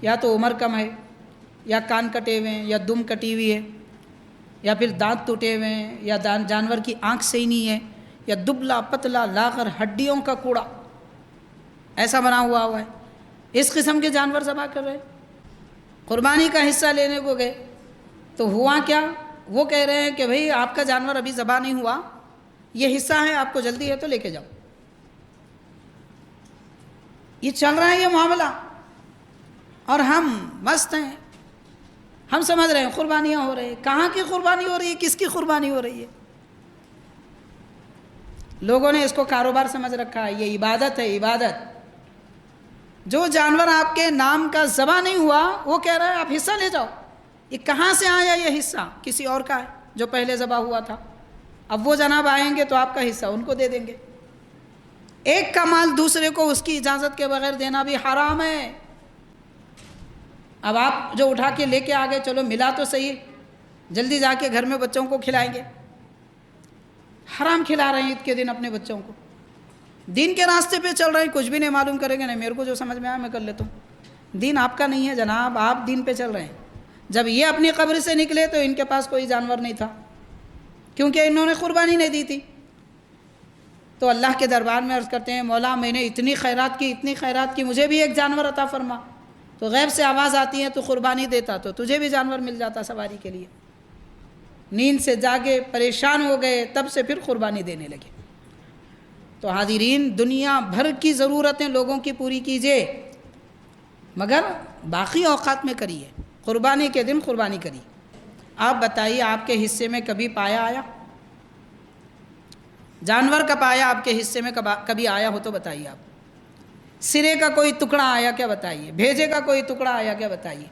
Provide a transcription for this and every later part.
یا تو عمر کم ہے، یا کان کٹے ہوئے ہیں، یا دم کٹی ہوئی ہے، یا پھر دانت ٹوٹے ہوئے ہیں، یا جانور کی آنکھ صحیح نہیں ہے، یا دبلا پتلا لاغر ہڈیوں کا کوڑا ایسا بنا ہوا ہے، اس قسم کے جانور ذبح کر رہے. قربانی کا حصہ لینے کو گئے تو ہوا کیا؟ وہ کہہ رہے ہیں کہ بھئی آپ کا جانور ابھی ذبح نہیں ہوا، یہ حصہ ہے، آپ کو جلدی ہے تو لے کے جاؤ. یہ چل رہا ہے یہ معاملہ، اور ہم مست ہیں، ہم سمجھ رہے ہیں قربانیاں ہو رہی ہیں. کہاں کی قربانی ہو رہی ہے؟ کس کی قربانی ہو رہی ہے؟ لوگوں نے اس کو کاروبار سمجھ رکھا ہے. یہ عبادت ہے، عبادت. جو جانور آپ کے نام کا ذبح نہیں ہوا وہ کہہ رہا ہے آپ حصہ لے جاؤ. یہ کہاں سے آیا یہ حصہ؟ کسی اور کا ہے جو پہلے ذبح ہوا تھا. اب وہ جناب آئیں گے تو آپ کا حصہ ان کو دے دیں گے. ایک کا مال دوسرے کو اس کی اجازت کے بغیر دینا بھی حرام ہے. اب آپ جو اٹھا کے لے کے آ گئے، چلو ملا تو صحیح، جلدی جا کے گھر میں بچوں کو کھلائیں گے. حرام کھلا رہے ہیں عید کے دن اپنے بچوں کو. دین کے راستے پہ چل رہے ہیں، کچھ بھی نہیں معلوم کریں گے، نہیں میرے کو جو سمجھ میں آیا میں کر لیتا ہوں. دین آپ کا نہیں ہے جناب، آپ دین پہ چل رہے ہیں. جب یہ اپنی قبر سے نکلے تو ان کے پاس کوئی جانور نہیں تھا، کیونکہ انہوں نے قربانی نہیں دی تھی. تو اللہ کے دربار میں عرض کرتے ہیں مولا میں نے اتنی خیرات کی، اتنی خیرات کی، مجھے بھی ایک جانور عطا فرما. تو غیب سے آواز آتی ہے تو قربانی دیتا تو تجھے بھی جانور مل جاتا سواری کے لیے. نیند سے جاگے، پریشان ہو گئے، تب سے پھر قربانی دینے لگے. تو حاضرین، دنیا بھر کی ضرورتیں لوگوں کی پوری کیجئے، مگر باقی اوقات میں کریے. قربانی کے دن قربانی کریے. آپ بتائیے آپ کے حصے میں کبھی پایا آیا؟ جانور کا پایا آپ کے حصے میں کبھی آیا ہو تو بتائیے. آپ سرے کا کوئی ٹکڑا آیا کیا؟ بتائیے. بھیجے کا کوئی ٹکڑا آیا کیا؟ بتائیے.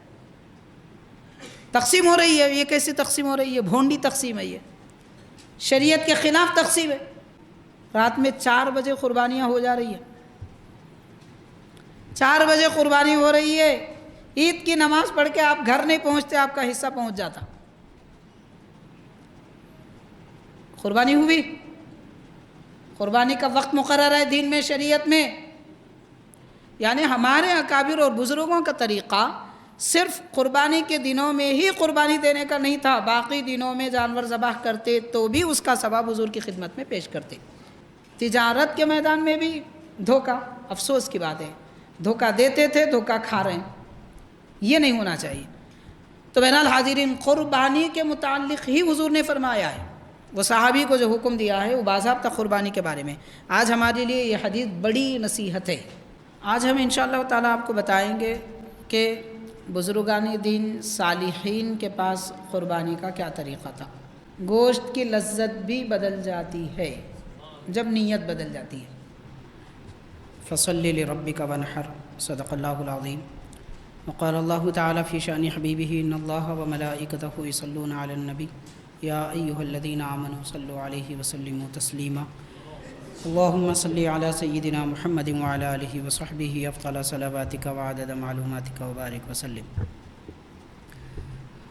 تقسیم ہو رہی ہے. یہ کیسی تقسیم ہو رہی ہے؟ بھونڈی تقسیم ہے. یہ شریعت کے خلاف تقسیم ہے. رات میں 4 بجے قربانیاں ہو جا رہی ہیں. 4 بجے قربانی ہو رہی ہے. عید کی نماز پڑھ کے آپ گھر نہیں پہنچتے، آپ کا حصہ پہنچ جاتا. قربانی ہوئی. قربانی کا وقت مقرر ہے دین میں، شریعت میں. یعنی ہمارے اکابر اور بزرگوں کا طریقہ صرف قربانی کے دنوں میں ہی قربانی دینے کا نہیں تھا، باقی دنوں میں جانور ذبح کرتے تو بھی اس کا ثواب حضور کی خدمت میں پیش کرتے. تجارت کے میدان میں بھی دھوکہ، افسوس کی بات ہے، دھوکہ دیتے تھے، دھوکہ کھا رہے ہیں. یہ نہیں ہونا چاہیے. تو بہرحال حاضرین، قربانی کے متعلق ہی حضور نے فرمایا ہے، وہ صحابی کو جو حکم دیا ہے وہ باضابطہ قربانی کے بارے میں. آج ہمارے لیے یہ حدیث بڑی نصیحت ہے. آج ہم انشاءاللہ تعالیٰ آپ کو بتائیں گے کہ بزرگان دین صالحین کے پاس قربانی کا کیا طریقہ تھا. گوشت کی لذت بھی بدل جاتی ہے جب نیت بدل جاتی ہے. فصلی لربک وانحر، صدق اللہ العظیم. وقال اللہ تعالی فی شأن حبیبہ ان اللہ وملائکتہ یصلون علی النبی یا ایہا الذین آمنوا صلوا علیہ وسلموا تسلیما. اللہم صلی علی سیدنا محمد وعلی آلہ وصحبہ افضل صلواتک وعدد معلوماتک وبارک وسلم.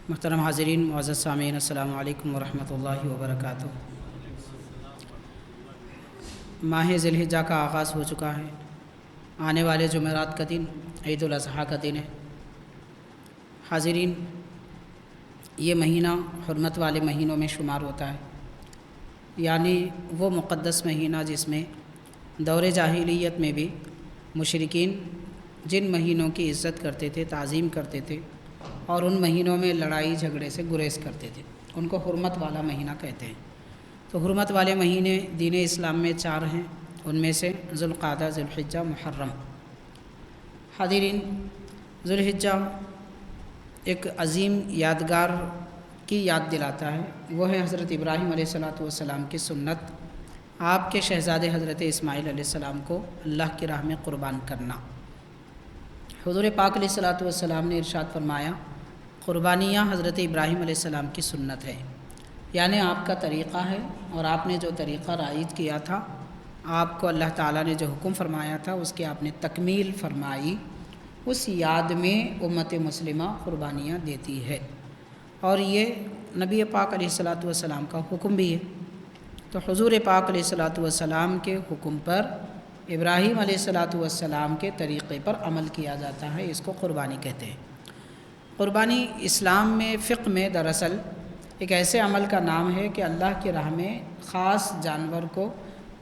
محترم حاضرین، معزز سامعین، السلام علیکم ورحمۃ اللہ وبرکاتہ. ماہ ذی الحجہ کا آغاز ہو چکا ہے. آنے والے جمعرات کا دن عید الاضحیٰ کا دن ہے. حاضرین، یہ مہینہ حرمت والے مہینوں میں شمار ہوتا ہے، یعنی وہ مقدس مہینہ جس میں دور جاہلیت میں بھی مشرکین جن مہینوں کی عزت کرتے تھے، تعظیم کرتے تھے، اور ان مہینوں میں لڑائی جھگڑے سے گریز کرتے تھے، ان کو حرمت والا مہینہ کہتے ہیں. تو حرمت والے مہینے دین اسلام میں 4 ہیں، ان میں سے ذوالقعدہ، ذوالحجہ، محرم. حاضرین، ذوالحجہ ایک عظیم یادگار کی یاد دلاتا ہے. وہ ہے حضرت ابراہیم علیہ السلام کی سنت، آپ کے شہزادے حضرت اسماعیل علیہ السلام کو اللہ کی راہ میں قربان کرنا. حضور پاک علیہ السلام نے ارشاد فرمایا، قربانیاں حضرت ابراہیم علیہ السلام کی سنت ہے، یعنی آپ کا طریقہ ہے، اور آپ نے جو طریقہ رائج کیا تھا، آپ کو اللہ تعالیٰ نے جو حکم فرمایا تھا اس کی آپ نے تکمیل فرمائی. اس یاد میں امت مسلمہ قربانیاں دیتی ہے، اور یہ نبی پاک علیہ السلام کا حکم بھی ہے. تو حضور پاک علیہ السلام کے حکم پر ابراہیم علیہ السلام کے طریقے پر عمل کیا جاتا ہے، اس کو قربانی کہتے ہیں۔ قربانی اسلام میں، فقہ میں دراصل ایک ایسے عمل کا نام ہے کہ اللہ کی راہ میں خاص جانور کو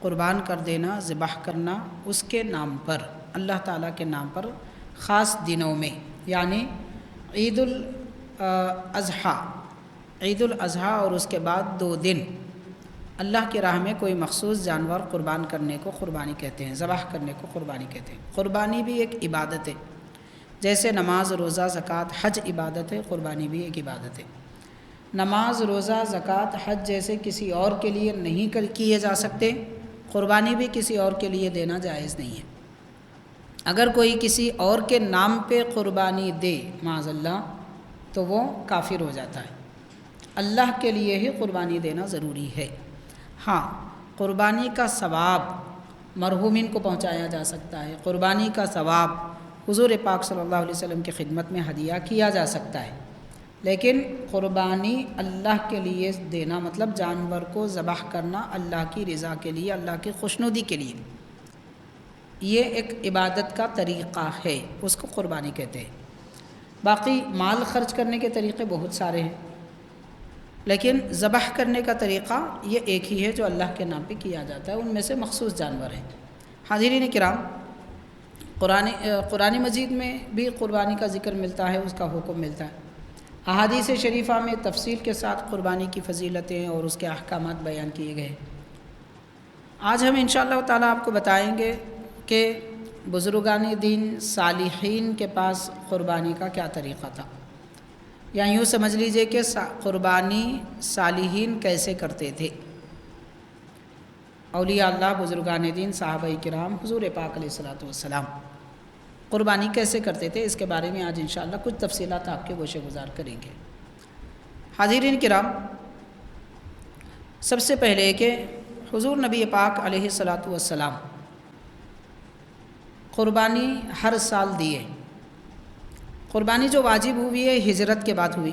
قربان کر دینا، ذبح کرنا اس کے نام پر، اللہ تعالیٰ کے نام پر خاص دنوں میں، یعنی عید الاضحیٰ اور اس کے بعد 2 دن اللہ کی راہ میں کوئی مخصوص جانور قربان کرنے کو قربانی کہتے ہیں، ذبح کرنے کو قربانی کہتے ہیں۔ قربانی بھی ایک عبادت ہے، جیسے نماز، روزہ، زکوٰۃ، حج عبادت ہے، قربانی بھی ایک عبادت ہے۔ نماز، روزہ، زکوٰۃ، حج جیسے کسی اور کے لیے نہیں کیے جا سکتے، قربانی بھی کسی اور کے لیے دینا جائز نہیں ہے۔ اگر کوئی کسی اور کے نام پہ قربانی دے معاذ اللہ تو وہ کافر ہو جاتا ہے۔ اللہ کے لیے ہی قربانی دینا ضروری ہے۔ ہاں، قربانی کا ثواب مرحومین کو پہنچایا جا سکتا ہے، قربانی کا ثواب حضور پاک صلی اللہ علیہ وسلم کی خدمت میں ہدیہ کیا جا سکتا ہے، لیکن قربانی اللہ کے لیے دینا مطلب جانور کو ذبح کرنا اللہ کی رضا کے لیے، اللہ کی خوشنودی کے لیے، یہ ایک عبادت کا طریقہ ہے، اس کو قربانی کہتے ہیں۔ باقی مال خرچ کرنے کے طریقے بہت سارے ہیں، لیکن ذبح کرنے کا طریقہ یہ ایک ہی ہے جو اللہ کے نام پہ کیا جاتا ہے، ان میں سے مخصوص جانور ہیں۔ حاضرین کرام، قرآن مجید میں بھی قربانی کا ذکر ملتا ہے، اس کا حکم ملتا ہے۔ احادیث شریفہ میں تفصیل کے ساتھ قربانی کی فضیلتیں اور اس کے احکامات بیان کیے گئے ہیں۔ آج ہم انشاءاللہ تعالیٰ آپ کو بتائیں گے کہ بزرگان دین صالحین کے پاس قربانی کا کیا طریقہ تھا، یا یوں سمجھ لیجئے کہ قربانی صالحین کیسے کرتے تھے۔ اولیاء اللہ، بزرگان دین، صحابہ کرام، حضور پاک علیہ السلام قربانی کیسے کرتے تھے، اس کے بارے میں آج انشاءاللہ کچھ تفصیلات آپ کے گوشے گزار کریں گے۔ حاضرین کرام، سب سے پہلے کہ حضور نبی پاک علیہ السلام قربانی ہر سال دیے۔ قربانی جو واجب ہوئی ہے ہجرت کے بعد ہوئی۔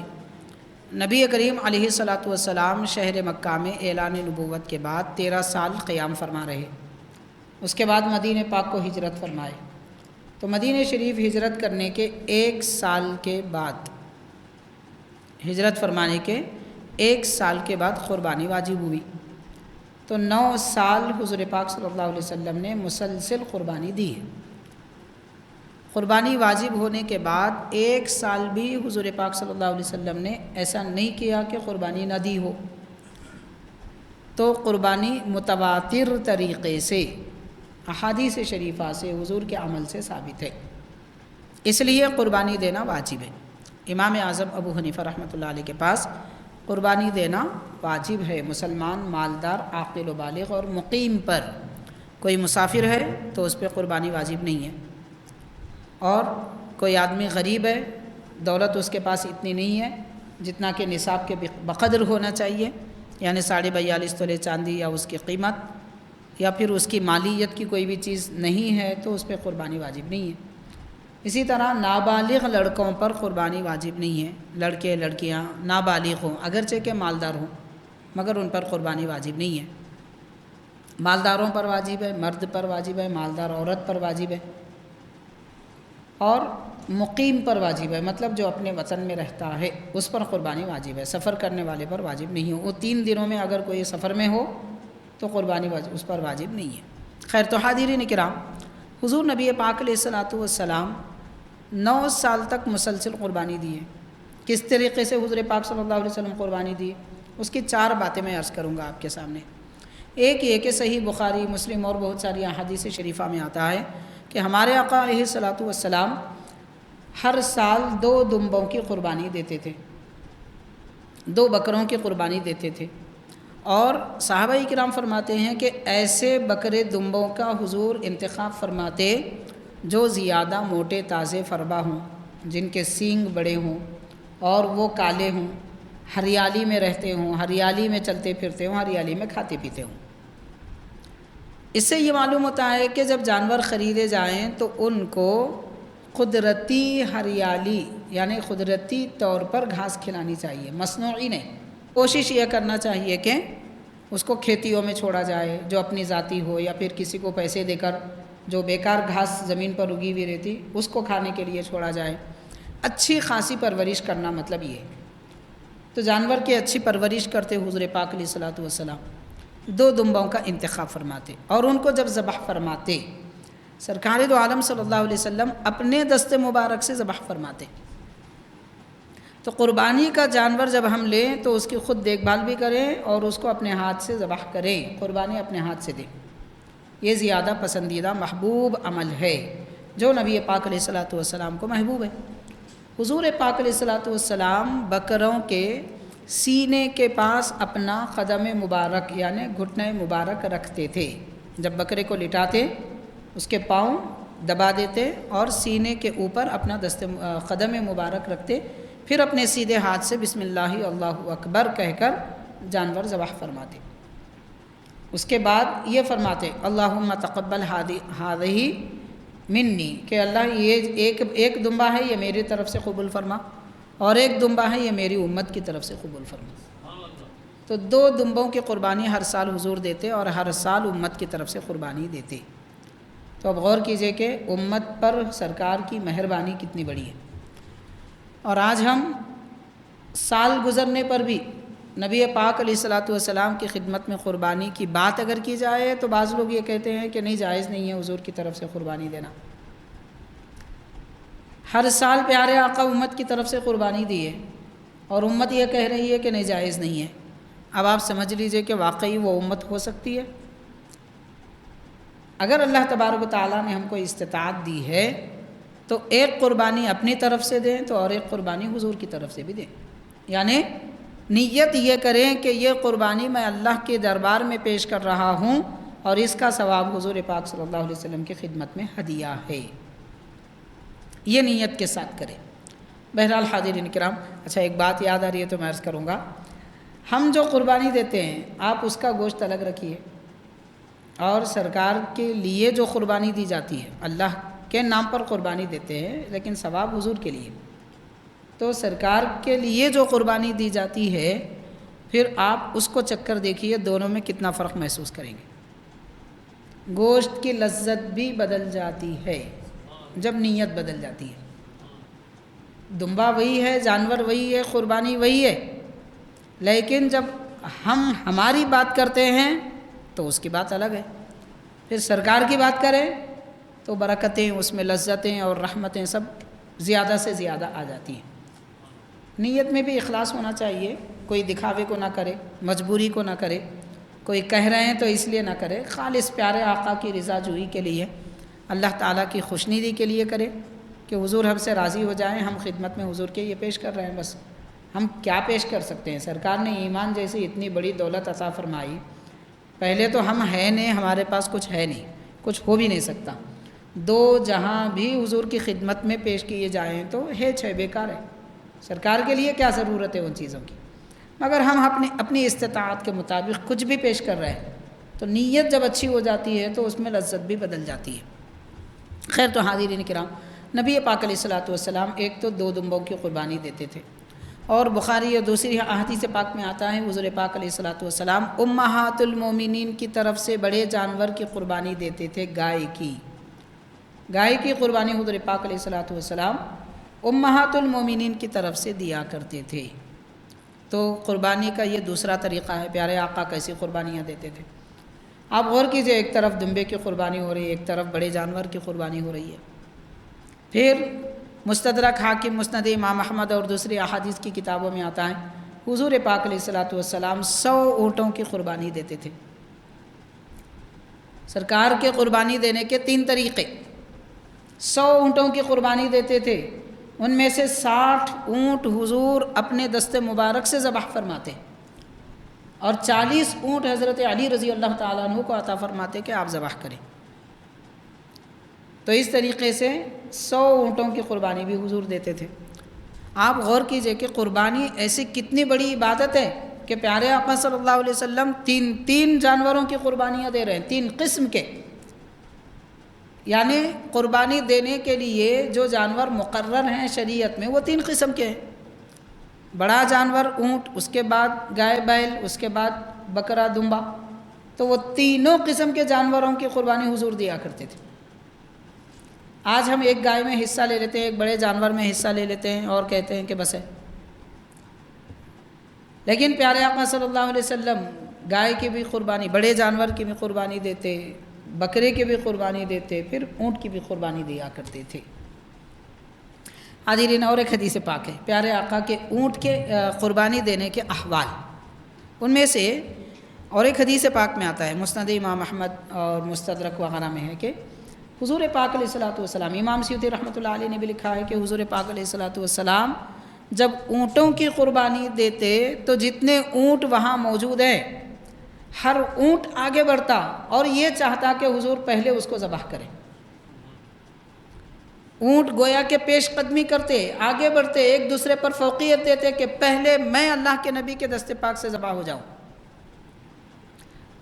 نبی کریم علیہ السلام شہر مکہ میں اعلان نبوت کے بعد 13 سال قیام فرما رہے، اس کے بعد مدینہ پاک کو ہجرت فرمائے، تو مدینہ شریف ہجرت کرنے کے 1 سال کے بعد، ہجرت فرمانے کے 1 سال کے بعد قربانی واجب ہوئی۔ تو 9 سال حضور پاک صلی اللہ علیہ وسلم نے مسلسل قربانی دی ہے۔ قربانی واجب ہونے کے بعد 1 سال بھی حضور پاک صلی اللہ علیہ وسلم نے ایسا نہیں کیا کہ قربانی نہ دی ہو۔ تو قربانی متواتر طریقے سے، احادیث شریفہ سے، حضور کے عمل سے ثابت ہے، اس لیے قربانی دینا واجب ہے۔ امام اعظم ابو حنیفہ رحمۃ اللہ علیہ کے پاس قربانی دینا واجب ہے، مسلمان مالدار، عاقل و بالغ اور مقیم پر۔ کوئی مسافر ہے تو اس پہ قربانی واجب نہیں ہے، اور کوئی آدمی غریب ہے، دولت اس کے پاس اتنی نہیں ہے جتنا کہ نصاب کے بقدر ہونا چاہیے، یعنی 42.5 تولے چاندی یا اس کی قیمت، یا پھر اس کی مالیت کی کوئی بھی چیز نہیں ہے تو اس پہ قربانی واجب نہیں ہے۔ اسی طرح نابالغ لڑکوں پر قربانی واجب نہیں ہے، لڑکے لڑکیاں نابالغ ہوں اگرچہ کہ مالدار ہوں، مگر ان پر قربانی واجب نہیں ہے۔ مالداروں پر واجب ہے، مرد پر واجب ہے، مالدار عورت پر واجب ہے، اور مقیم پر واجب ہے، مطلب جو اپنے وطن میں رہتا ہے اس پر قربانی واجب ہے، سفر کرنے والے پر واجب نہیں ہو۔ وہ 3 دنوں میں اگر کوئی سفر میں ہو تو قربانی اس پر واجب نہیں ہے۔ خیر، تو حاضرین کرام، حضور نبی پاک علیہ السلام 9 سال تک مسلسل قربانی دی ہے۔ کس طریقے سے حضور پاک صلی اللہ علیہ وسلم قربانی دی، اس کی 4 باتیں میں عرض کروں گا آپ کے سامنے۔ ایک یہ کہ صحیح بخاری، مسلم اور بہت ساری احادیث شریفہ میں آتا ہے کہ ہمارے آقا علیہ السلام ہر سال 2 دمبوں کی قربانی دیتے تھے، 2 بکروں کی قربانی دیتے تھے، اور صحابہ کرام فرماتے ہیں کہ ایسے بکرے دمبوں کا حضور انتخاب فرماتے جو زیادہ موٹے، تازے فربا ہوں، جن کے سینگ بڑے ہوں اور وہ کالے ہوں، ہریالی میں رہتے ہوں، ہریالی میں چلتے پھرتے ہوں، ہریالی میں کھاتے پیتے ہوں۔ اس سے یہ معلوم ہوتا ہے کہ جب جانور خریدے جائیں تو ان کو قدرتی ہریالی، یعنی قدرتی طور پر گھاس کھلانی چاہیے، مصنوعی نہیں۔ کوشش یہ کرنا چاہیے کہ اس کو کھیتیوں میں چھوڑا جائے جو اپنی ذاتی ہو، یا پھر کسی کو پیسے دے کر جو بیکار گھاس زمین پر اگی ہوئی رہتی اس کو کھانے کے لیے چھوڑا جائے۔ اچھی خاصی پرورش کرنا مطلب یہ ہے۔ تو جانور کی اچھی پرورش کرتے حضور پاک علیہ الصلوۃ والسلام 2 دمبوں کا انتخاب فرماتے، اور ان کو جب ذبح فرماتے سرکار دو عالم صلی اللہ علیہ وسلم اپنے دست مبارک سے ذبح فرماتے۔ تو قربانی کا جانور جب ہم لیں تو اس کی خود دیکھ بھال بھی کریں اور اس کو اپنے ہاتھ سے ذبح کریں، قربانی اپنے ہاتھ سے دیں۔ یہ زیادہ پسندیدہ محبوب عمل ہے جو نبی پاک علیہ الصلوۃ والسلام کو محبوب ہے۔ حضور پاک علیہ الصلوۃ والسلام بکروں کے سینے کے پاس اپنا قدم مبارک یعنی گھٹنے مبارک رکھتے تھے۔ جب بکرے کو لٹاتے اس کے پاؤں دبا دیتے اور سینے کے اوپر اپنا قدم مبارک رکھتے، پھر اپنے سیدھے ہاتھ سے بسم اللہ اللہ اکبر کہہ کر جانور ذبح فرماتے۔ اس کے بعد یہ فرماتے اللہم تقبل ہذہ منی، کہ اللہ یہ ایک دمبا ہے یہ میری طرف سے قبول فرما، اور ایک دمبا ہے یہ میری امت کی طرف سے قبول فرما۔ تو 2 دمبوں کی قربانی ہر سال حضور دیتے اور ہر سال امت کی طرف سے قربانی دیتے۔ تو اب غور کیجئے کہ امت پر سرکار کی مہربانی کتنی بڑی ہے، اور آج ہم سال گزرنے پر بھی نبی پاک علیہ الصلوۃ والسلام کی خدمت میں قربانی کی بات اگر کی جائے تو بعض لوگ یہ کہتے ہیں کہ نہیں، جائز نہیں ہے حضور کی طرف سے قربانی دینا۔ ہر سال پیارے آقا امت کی طرف سے قربانی دی ہے اور امت یہ کہہ رہی ہے کہ نہیں، جائز نہیں ہے۔ اب آپ سمجھ لیجئے کہ واقعی وہ امت ہو سکتی ہے؟ اگر اللہ تبارک و تعالیٰ نے ہم کو استطاعت دی ہے تو ایک قربانی اپنی طرف سے دیں تو اور ایک قربانی حضور کی طرف سے بھی دیں، یعنی نیت یہ کریں کہ یہ قربانی میں اللہ کے دربار میں پیش کر رہا ہوں اور اس کا ثواب حضور پاک صلی اللہ علیہ وسلم کی خدمت میں ہدیہ ہے، یہ نیت کے ساتھ کریں۔ بہرحال حاضرین کرام، اچھا ایک بات یاد آ رہی ہے تو میں عرض کروں گا، ہم جو قربانی دیتے ہیں آپ اس کا گوشت الگ رکھیے، اور سرکار کے لیے جو قربانی دی جاتی ہے اللہ کے نام پر قربانی دیتے ہیں لیکن ثواب حضور کے لیے، تو سرکار کے لیے جو قربانی دی جاتی ہے پھر آپ اس کو چکر دیکھیے دونوں میں کتنا فرق محسوس کریں گے۔ گوشت کی لذت بھی بدل جاتی ہے جب نیت بدل جاتی ہے۔ دمبا وہی ہے، جانور وہی ہے، قربانی وہی ہے، لیکن جب ہم ہماری بات کرتے ہیں تو اس کی بات الگ ہے، پھر سرکار کی بات کریں تو برکتیں، اس میں لذتیں اور رحمتیں سب زیادہ سے زیادہ آ جاتی ہیں۔ نیت میں بھی اخلاص ہونا چاہیے، کوئی دکھاوے کو نہ کرے، مجبوری کو نہ کرے، کوئی کہہ رہے ہیں تو اس لیے نہ کرے، خالص پیارے آقا کی رضا جوئی کے لیے، اللہ تعالیٰ کی خوشنودی کے لیے کرے کہ حضور ہم سے راضی ہو جائیں، ہم خدمت میں حضور کے یہ پیش کر رہے ہیں، بس ہم کیا پیش کر سکتے ہیں؟ سرکار نے ایمان جیسی اتنی بڑی دولت عطا فرمائی، پہلے تو ہم ہیں نہیں، ہمارے پاس کچھ ہے نہیں، کچھ ہو بھی نہیں سکتا، 2 جہاں بھی حضور کی خدمت میں پیش کیے جائیں تو ہے چھے بیکار ہے، سرکار کے لیے کیا ضرورت ہے ان چیزوں کی؟ مگر ہم اپنی استطاعت کے مطابق کچھ بھی پیش کر رہے ہیں، تو نیت جب اچھی ہو جاتی ہے تو اس میں لذت بھی بدل جاتی ہے۔ خیر، تو حاضرین کرام، نبی پاک علیہ الصلوۃ والسلام ایک تو 2 دمبوں کی قربانی دیتے تھے، اور بخاری اور دوسری احادیث پاک میں آتا ہے حضور پاک علیہ الصلوۃ والسلام امہات المومنین کی طرف سے بڑے جانور کی قربانی دیتے تھے، گائے کی قربانی حضور پاک علیہ الصلوۃ والسلام امہات المومنین کی طرف سے دیا کرتے تھے۔ تو قربانی کا یہ دوسرا طریقہ ہے، پیارے آقا کیسی قربانیاں دیتے تھے۔ آپ غور کیجئے، ایک طرف دمبے کی قربانی ہو رہی ہے، ایک طرف بڑے جانور کی قربانی ہو رہی ہے۔ پھر مستدرک حاکم، مسند امام احمد اور دوسری احادیث کی کتابوں میں آتا ہے حضور پاک علیہ الصلوۃ والسلام 100 اونٹوں کی قربانی دیتے تھے۔ سرکار کے قربانی دینے کے 3 طریقے، 100 اونٹوں کی قربانی دیتے تھے، ان میں سے 60 اونٹ حضور اپنے دست مبارک سے ذبح فرماتے اور 40 اونٹ حضرت علی رضی اللہ تعالیٰ عنہ کو عطا فرماتے کہ آپ ذبح کریں۔ تو اس طریقے سے 100 اونٹوں کی قربانی بھی حضور دیتے تھے۔ آپ غور کیجئے کہ قربانی ایسی کتنی بڑی عبادت ہے کہ پیارے آقا صلی اللہ علیہ وسلم 3 جانوروں کی قربانیاں دے رہے ہیں، 3 قسم کے، یعنی قربانی دینے کے لیے جو جانور مقرر ہیں شریعت میں وہ 3 قسم کے ہیں، بڑا جانور اونٹ، اس کے بعد گائے بیل، اس کے بعد بکرا دمبا، تو وہ تینوں قسم کے جانوروں کی قربانی حضور دیا کرتے تھے۔ آج ہم ایک گائے میں حصہ لے لیتے ہیں، ایک بڑے جانور میں حصہ لے لیتے ہیں اور کہتے ہیں کہ بس ہے، لیکن پیارے آقا صلی اللہ علیہ وسلم گائے کی بھی قربانی، بڑے جانور کی بھی قربانی دیتے، بکرے کی بھی قربانی دیتے، پھر اونٹ کی بھی قربانی دیا کرتے تھے۔ حاضرین، اور ایک حدیث پاک ہے پیارے آقا کے اونٹ کے قربانی دینے کے احوال، ان میں سے اور ایک حدیث پاک میں آتا ہے، مسند امام احمد اور مستدرک وغیرہ میں ہے کہ حضور پاک علیہ الصلوۃ والسلام، امام سیوطی رحمۃ اللہ علیہ نے بھی لکھا ہے کہ حضور پاک علیہ الصلوۃ والسلام جب اونٹوں کی قربانی دیتے تو جتنے اونٹ وہاں موجود ہیں ہر اونٹ آگے بڑھتا اور یہ چاہتا کہ حضور پہلے اس کو ذبح کریں۔ اونٹ گویا کہ پیش قدمی کرتے، آگے بڑھتے، ایک دوسرے پر فوقیت دیتے کہ پہلے میں اللہ کے نبی کے دست پاک سے ذبح ہو جاؤں۔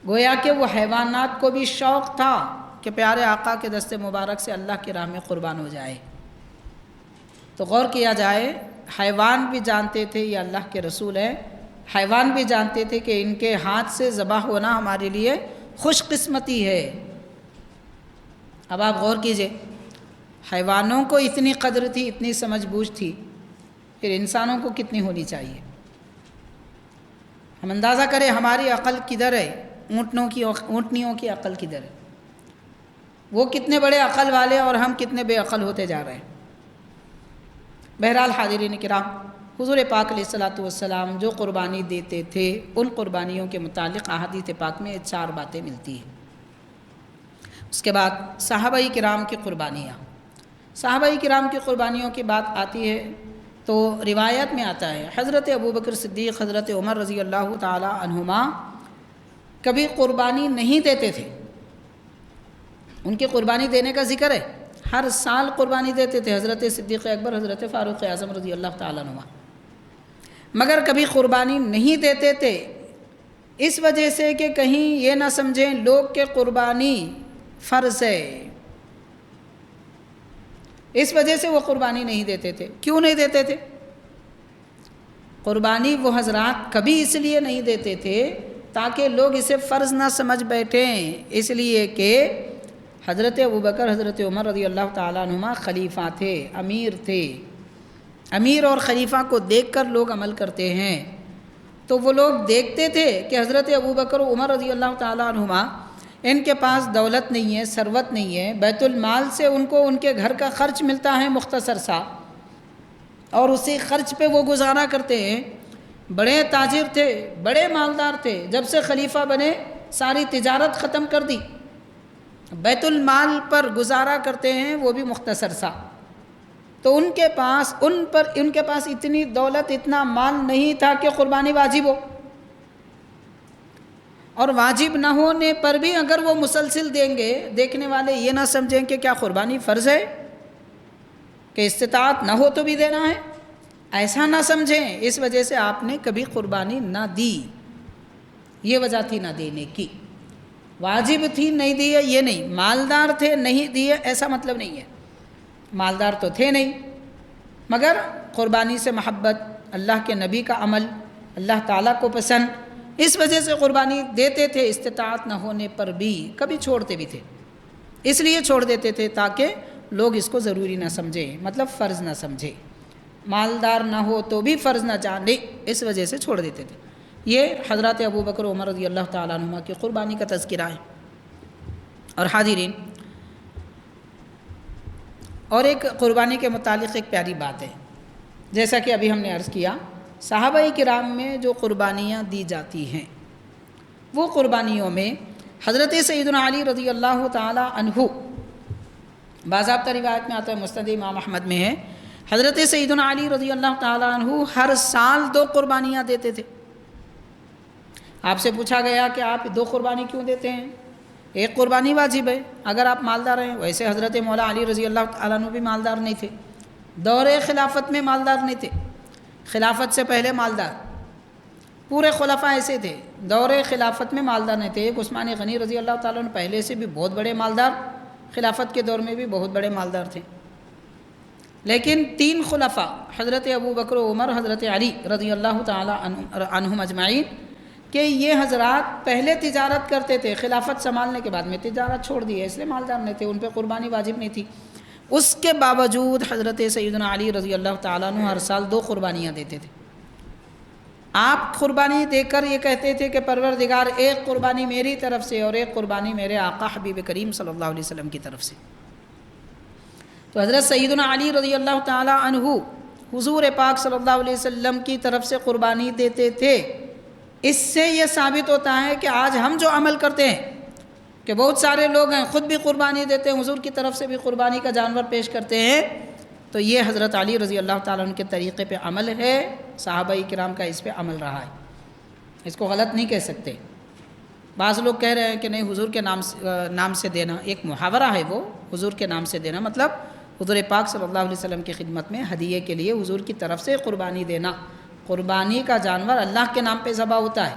گویا کہ وہ حیوانات کو بھی شوق تھا کہ پیارے آقا کے دست مبارک سے اللہ کی راہ میں قربان ہو جائے۔ تو غور کیا جائے، حیوان بھی جانتے تھے یہ اللہ کے رسول ہیں، حیوان بھی جانتے تھے کہ ان کے ہاتھ سے ذبح ہونا ہمارے لیے خوش قسمتی ہے۔ اب آپ غور کیجئے، حیوانوں کو اتنی قدر تھی، اتنی سمجھ بوجھ تھی، پھر انسانوں کو کتنی ہونی چاہیے؟ ہم اندازہ کریں ہماری عقل کدھر ہے، اونٹنیوں کی عقل کدھر ہے؟ وہ کتنے بڑے عقل والے اور ہم کتنے بے عقل ہوتے جا رہے ہیں۔ بہرحال حاضرین کرام، حضور پاک علیہ الصلوۃ والسلام جو قربانی دیتے تھے ان قربانیوں کے متعلق احادیث پاک میں 4 باتیں ملتی ہیں۔ اس کے بعد صحابہ کرام کی قربانیاں، صحابہ کرام کی قربانیوں کی بات آتی ہے تو روایت میں آتا ہے حضرت ابوبکر صدیق، حضرت عمر رضی اللہ تعالی عنہما کبھی قربانی نہیں دیتے تھے۔ ان کی قربانی دینے کا ذکر ہے، ہر سال قربانی دیتے تھے حضرت صدیق اکبر، حضرت فاروق اعظم رضی اللہ تعالیٰ عنہما، مگر کبھی قربانی نہیں دیتے تھے اس وجہ سے کہ کہیں یہ نہ سمجھیں لوگ کہ قربانی فرض ہے، اس وجہ سے وہ قربانی نہیں دیتے تھے۔ کیوں نہیں دیتے تھے؟ قربانی وہ حضرات کبھی اس لیے نہیں دیتے تھے تاکہ لوگ اسے فرض نہ سمجھ بیٹھیں، اس لیے کہ حضرت ابوبکر، حضرت عمر رضی اللہ تعالیٰ عنہما خلیفہ تھے، امیر تھے، امیر اور خلیفہ کو دیکھ کر لوگ عمل کرتے ہیں۔ تو وہ لوگ دیکھتے تھے کہ حضرت ابوبکر و عمر رضی اللہ تعالیٰ عنہما ان کے پاس دولت نہیں ہے، ثروت نہیں ہے، بیت المال سے ان کو ان کے گھر کا خرچ ملتا ہے مختصر سا، اور اسی خرچ پہ وہ گزارا کرتے ہیں۔ بڑے تاجر تھے، بڑے مالدار تھے، جب سے خلیفہ بنے ساری تجارت ختم کر دی، بیت المال پر گزارا کرتے ہیں وہ بھی مختصر سا۔ تو ان کے پاس اتنی دولت، اتنا مال نہیں تھا کہ قربانی واجب ہو، اور واجب نہ ہونے پر بھی اگر وہ مسلسل دیں گے، دیکھنے والے یہ نہ سمجھیں کہ کیا قربانی فرض ہے، کہ استطاعت نہ ہو تو بھی دینا ہے، ایسا نہ سمجھیں۔ اس وجہ سے آپ نے کبھی قربانی نہ دی، یہ وجہ تھی نہ دینے کی۔ واجب تھی نہیں دیے یہ نہیں، مالدار تھے نہیں دیے ایسا مطلب نہیں ہے، مالدار تو تھے نہیں، مگر قربانی سے محبت، اللہ کے نبی کا عمل اللہ تعالیٰ کو پسند، اس وجہ سے قربانی دیتے تھے، استطاعت نہ ہونے پر بھی کبھی چھوڑتے بھی تھے، اس لیے چھوڑ دیتے تھے تاکہ لوگ اس کو ضروری نہ سمجھیں، مطلب فرض نہ سمجھیں، مالدار نہ ہو تو بھی فرض نہ جانے، اس وجہ سے چھوڑ دیتے تھے۔ یہ حضرت ابوبکر عمر رضی اللہ تعالیٰ عنہما کی قربانی کا تذکرہ ہے۔ اور حاضرین، اور ایک قربانی کے متعلق ایک پیاری بات ہے، جیسا کہ ابھی ہم نے عرض کیا، صحابہ کرام میں جو قربانیاں دی جاتی ہیں وہ قربانیوں میں حضرت سیدنا علی رضی اللہ تعالیٰ عنہ، باضابطہ روایت میں آتا ہے، مسند امام احمد میں ہے، حضرت سیدنا علی رضی اللہ تعالیٰ عنہ ہر سال 2 قربانیاں دیتے تھے۔ آپ سے پوچھا گیا کہ آپ 2 قربانی کیوں دیتے ہیں؟ ایک قربانی واجب ہے اگر آپ مالدار ہیں، ویسے حضرت مولا علی رضی اللہ تعالیٰ عنہ بھی مالدار نہیں تھے، دور خلافت میں مالدار نہیں تھے، خلافت سے پہلے مالدار، پورے خلفاء ایسے تھے، دور خلافت میں مالدار نہیں تھے۔ ایک عثمان غنی رضی اللہ تعالیٰ عنہ پہلے سے بھی بہت بڑے مالدار، خلافت کے دور میں بھی بہت بڑے مالدار تھے، لیکن 3 خلفاء حضرت ابوبکر و عمر، حضرت علی رضی اللہ تعالیٰ عنہم اجمعین، کہ یہ حضرات پہلے تجارت کرتے تھے، خلافت سنبھالنے کے بعد میں تجارت چھوڑ دی ہے، اس لیے مالدار نہیں تھے، ان پہ قربانی واجب نہیں تھی۔ اس کے باوجود حضرت سیدنا علی رضی اللہ تعالیٰ عنہ ہر سال 2 قربانیاں دیتے تھے۔ آپ قربانی دے کر یہ کہتے تھے کہ پروردگار ایک قربانی میری طرف سے اور ایک قربانی میرے آقا حبیب کریم صلی اللہ علیہ وسلم کی طرف سے۔ تو حضرت سیدنا علی رضی اللہ تعالیٰ عنہ حضور پاک صلی اللہ علیہ وسلم کی طرف سے قربانی دیتے تھے۔ اس سے یہ ثابت ہوتا ہے کہ آج ہم جو عمل کرتے ہیں کہ بہت سارے لوگ ہیں خود بھی قربانی دیتے ہیں، حضور کی طرف سے بھی قربانی کا جانور پیش کرتے ہیں، تو یہ حضرت علی رضی اللہ تعالیٰ عنہ کے طریقے پہ عمل ہے، صحابہ کرام کا اس پہ عمل رہا ہے، اس کو غلط نہیں کہہ سکتے۔ بعض لوگ کہہ رہے ہیں کہ نہیں حضور کے نام سے دینا ایک محاورہ ہے، وہ حضور کے نام سے دینا مطلب حضور پاک صلی اللہ علیہ وسلم کی خدمت میں ہدیے کے لیے حضور کی طرف سے قربانی دینا۔ قربانی کا جانور اللہ کے نام پہ ذبح ہوتا ہے،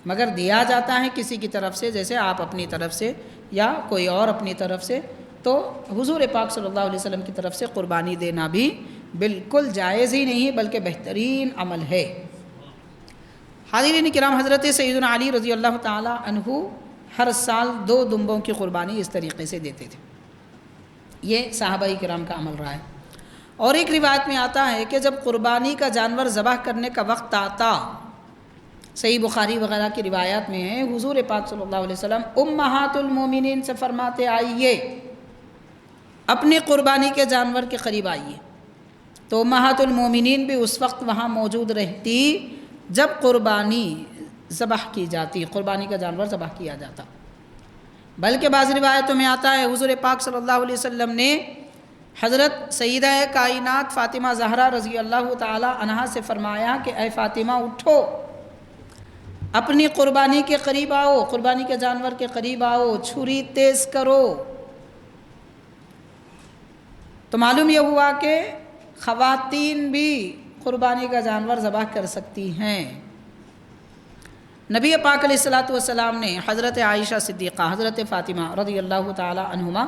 مگر دیا جاتا ہے کسی کی طرف سے، جیسے آپ اپنی طرف سے یا کوئی اور اپنی طرف سے، تو حضور پاک صلی اللہ علیہ وسلم کی طرف سے قربانی دینا بھی بالکل جائز ہی نہیں بلکہ بہترین عمل ہے۔ حاضرین کرام، حضرت سیدنا علی رضی اللہ تعالیٰ عنہ ہر سال 2 دمبوں کی قربانی اس طریقے سے دیتے تھے، یہ صحابہ کرام کا عمل رہا ہے۔ اور ایک روایت میں آتا ہے کہ جب قربانی کا جانور ذبح کرنے کا وقت آتا، صحیح بخاری وغیرہ کی روایات میں ہے، حضور پاک صلی اللہ علیہ وسلم امہات المومنین سے فرماتے آئیے اپنی قربانی کے جانور کے قریب آئیے، تو امہات المومنین بھی اس وقت وہاں موجود رہتی جب قربانی ذبح کی جاتی، قربانی کا جانور ذبح کیا جاتا۔ بلکہ بعض روایتوں میں آتا ہے حضور پاک صلی اللہ علیہ وسلم نے حضرت سیدہ کائنات فاطمہ زہرا رضی اللہ تعالی عنہا سے فرمایا کہ اے فاطمہ اٹھو، اپنی قربانی کے قریب آؤ، قربانی کے جانور کے قریب آؤ، چھری تیز کرو۔ تو معلوم یہ ہوا کہ خواتین بھی قربانی کا جانور ذبح کر سکتی ہیں۔ نبی پاک علیہ السلام نے حضرت عائشہ صدیقہ، حضرت فاطمہ رضی اللہ تعالی عنہما،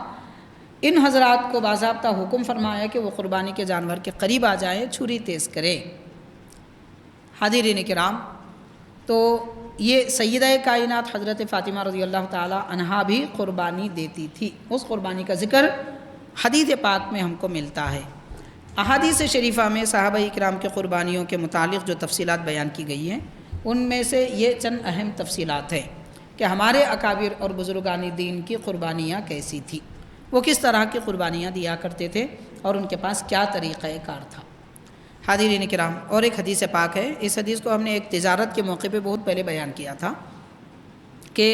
ان حضرات کو باضابطہ حکم فرمایا کہ وہ قربانی کے جانور کے قریب آ جائیں، چھری تیز کریں۔ حاضرین کرام، تو یہ سیدہ کائنات حضرت فاطمہ رضی اللہ تعالی عنہا بھی قربانی دیتی تھی، اس قربانی کا ذکر حدیث پاک میں ہم کو ملتا ہے۔ احادیث شریفہ میں صحابہ کرام کے قربانیوں کے متعلق جو تفصیلات بیان کی گئی ہیں، ان میں سے یہ چند اہم تفصیلات ہیں کہ ہمارے اکابر اور بزرگان دین کی قربانیاں کیسی تھیں، وہ کس طرح کی قربانیاں دیا کرتے تھے اور ان کے پاس کیا طریقہ کار تھا۔ حاضرین کرام، اور ایک حدیث پاک ہے، اس حدیث کو ہم نے ایک تجارت کے موقع پہ بہت پہلے بیان کیا تھا کہ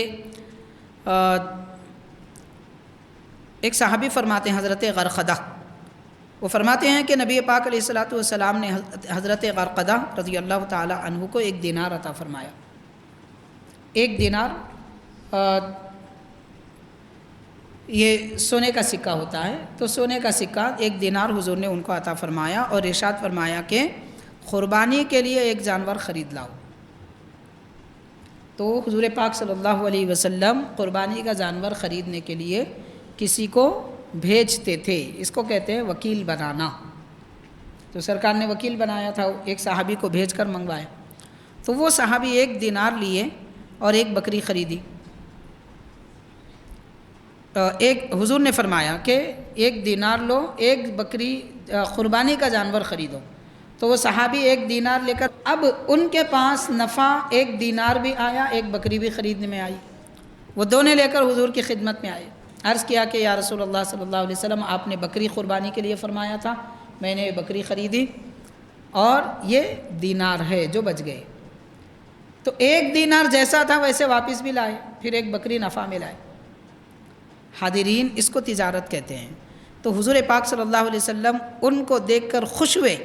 ایک صحابی فرماتے ہیں حضرت غرقدہ، وہ فرماتے ہیں کہ نبی پاک علیہ السلام نے حضرت غرقدہ رضی اللہ تعالی عنہ کو 1 دینار عطا فرمایا۔ 1 دینار یہ سونے کا سکہ ہوتا ہے، تو سونے کا سکہ 1 دینار حضور نے ان کو عطا فرمایا اور ارشاد فرمایا کہ قربانی کے لیے ایک جانور خرید لاؤ۔ تو حضور پاک صلی اللہ علیہ وسلم قربانی کا جانور خریدنے کے لیے کسی کو بھیجتے تھے، اس کو کہتے ہیں وکیل بنانا۔ تو سرکار نے وکیل بنایا تھا، ایک صحابی کو بھیج کر منگوایا، تو وہ صحابی 1 دینار لیے اور 1 بکری خریدی۔ حضور نے فرمایا کہ 1 دینار لو، 1 بکری قربانی کا جانور خریدو۔ تو وہ صحابی 1 دینار لے کر، اب ان کے پاس نفع 1 دینار بھی آیا، 1 بکری بھی خریدنے میں آئی، وہ دونوں لے کر حضور کی خدمت میں آئے۔ عرض کیا کہ یا رسول اللہ صلی اللہ علیہ وسلم، آپ نے بکری قربانی کے لیے فرمایا تھا، میں نے بکری خریدی اور یہ دینار ہے جو بچ گئے۔ تو 1 دینار جیسا تھا ویسے واپس بھی لائے، پھر 1 بکری نفع میں لائے۔ حاضرین، اس کو تجارت کہتے ہیں۔ تو حضور پاک صلی اللہ علیہ وسلم ان کو دیکھ کر خوش ہوئے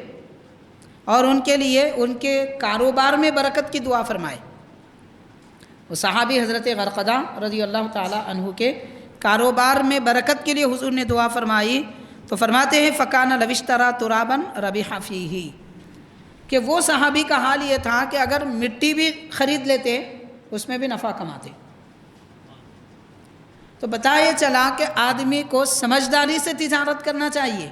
اور ان کے لیے ان کے کاروبار میں برکت کی دعا فرمائے۔ وہ صحابی حضرت غرقدہ رضی اللہ تعالی عنہ کے کاروبار میں برکت کے لیے حضور نے دعا فرمائی، تو فرماتے ہیں فَكَانَ لَوِ اشْتَرَىٰ تُرَابًا رَبِحَ فِيهِ، کہ وہ صحابی کا حال یہ تھا کہ اگر مٹی بھی خرید لیتے اس میں بھی نفع کماتے۔ تو بتایا چلا کہ آدمی کو سمجھداری سے تجارت کرنا چاہیے۔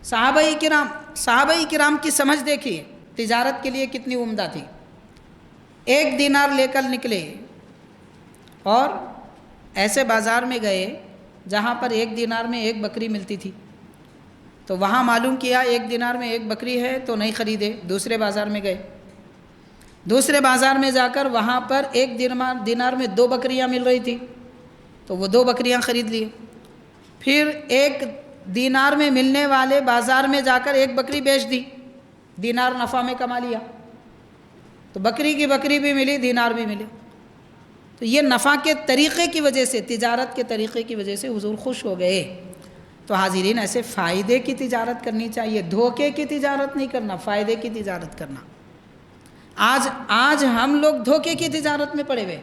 صحابہ کرام کی سمجھ دیکھیے تجارت کے لیے کتنی عمدہ تھی۔ 1 دینار لے کر نکلے اور ایسے بازار میں گئے جہاں پر 1 دینار میں 1 بکری ملتی تھی، تو وہاں معلوم کیا 1 دینار میں 1 بکری ہے تو نہیں خریدے، دوسرے بازار میں گئے، دوسرے بازار میں جا کر وہاں پر 1 دینار میں 2 بکریاں مل رہی تھی، تو وہ 2 بکریاں خرید لیے۔ پھر 1 دینار میں ملنے والے بازار میں جا کر 1 بکری بیچ دی، دینار نفع میں کما لیا، تو بکری کی بکری بھی ملی، دینار بھی ملے۔ تو یہ نفع کے طریقے کی وجہ سے، تجارت کے طریقے کی وجہ سے حضور خوش ہو گئے۔ تو حاضرین، ایسے فائدے کی تجارت کرنی چاہیے، دھوکے کی تجارت نہیں کرنا، فائدے کی تجارت کرنا۔ آج ہم لوگ دھوکے کی تجارت میں پڑے ہوئے،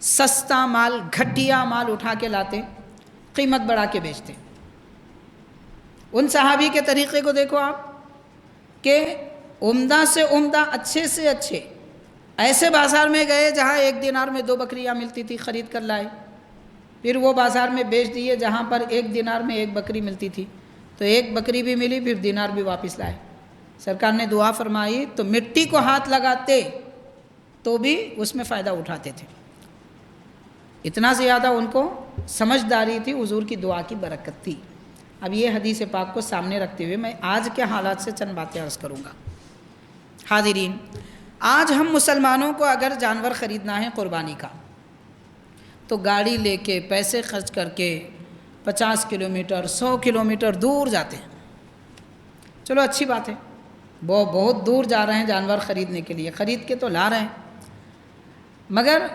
سستا مال، گھٹیا مال اٹھا کے لاتے، قیمت بڑھا کے بیچتے۔ ان صحابی کے طریقے کو دیکھو آپ کہ عمدہ سے عمدہ، اچھے سے اچھے ایسے بازار میں گئے جہاں 1 دینار میں 2 بکریاں ملتی تھی، خرید کر لائے، پھر وہ بازار میں بیچ دیے جہاں پر 1 دینار میں 1 بکری ملتی تھی، تو 1 بکری بھی ملی، پھر دینار بھی واپس لائے۔ سرکار نے دعا فرمائی تو مٹی کو ہاتھ لگاتے تو بھی اس میں فائدہ اٹھاتے تھے، اتنا زیادہ ان کو سمجھداری تھی، حضور کی دعا کی برکت تھی۔ اب یہ حدیث پاک کو سامنے رکھتے ہوئے میں آج کے حالات سے چند باتیں عرض کروں گا۔ حاضرین، آج ہم مسلمانوں کو اگر جانور خریدنا ہے قربانی کا، تو گاڑی لے کے پیسے خرچ کر کے 50 کلومیٹر 100 کلومیٹر دور جاتے ہیں۔ چلو اچھی بات ہے، وہ بہت دور جا رہے ہیں جانور خریدنے کے لیے، خرید کے تو لا رہے ہیں، مگر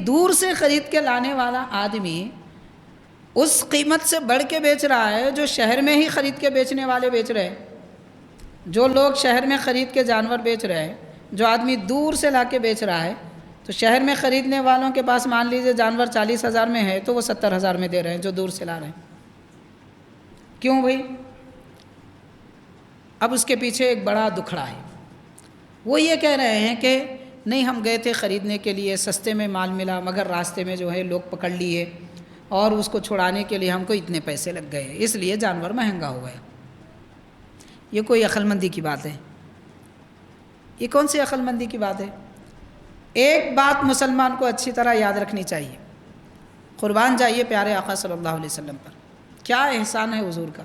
دور سے خرید کے لانے والا آدمی اس قیمت سے بڑھ کے بیچ رہا ہے جو شہر میں ہی خرید کے بیچنے والے بیچ رہے ہیں۔ جو لوگ شہر میں خرید کے جانور بیچ رہے ہیں، جو آدمی دور سے لا کے بیچ رہا ہے، تو شہر میں خریدنے والوں کے پاس مان لیجئے جانور 40,000 میں ہے تو وہ 70,000 میں دے رہے ہیں جو دور سے لا رہے ہیں۔ کیوں بھائی؟ اب اس کے پیچھے ایک بڑا دکھڑا ہے، وہ یہ کہہ رہے ہیں کہ نہیں، ہم گئے تھے خریدنے کے لیے، سستے میں مال ملا، مگر راستے میں جو ہے لوگ پکڑ لیے اور اس کو چھڑانے کے لیے ہم کو اتنے پیسے لگ گئے، اس لیے جانور مہنگا ہو گیا۔ یہ کوئی عقل مندی کی بات ہے؟ یہ کون سی عقل مندی کی بات ہے؟ ایک بات مسلمان کو اچھی طرح یاد رکھنی چاہیے، قربان جائیے پیارے آقا صلی اللہ علیہ وسلم پر، کیا احسان ہے حضور کا۔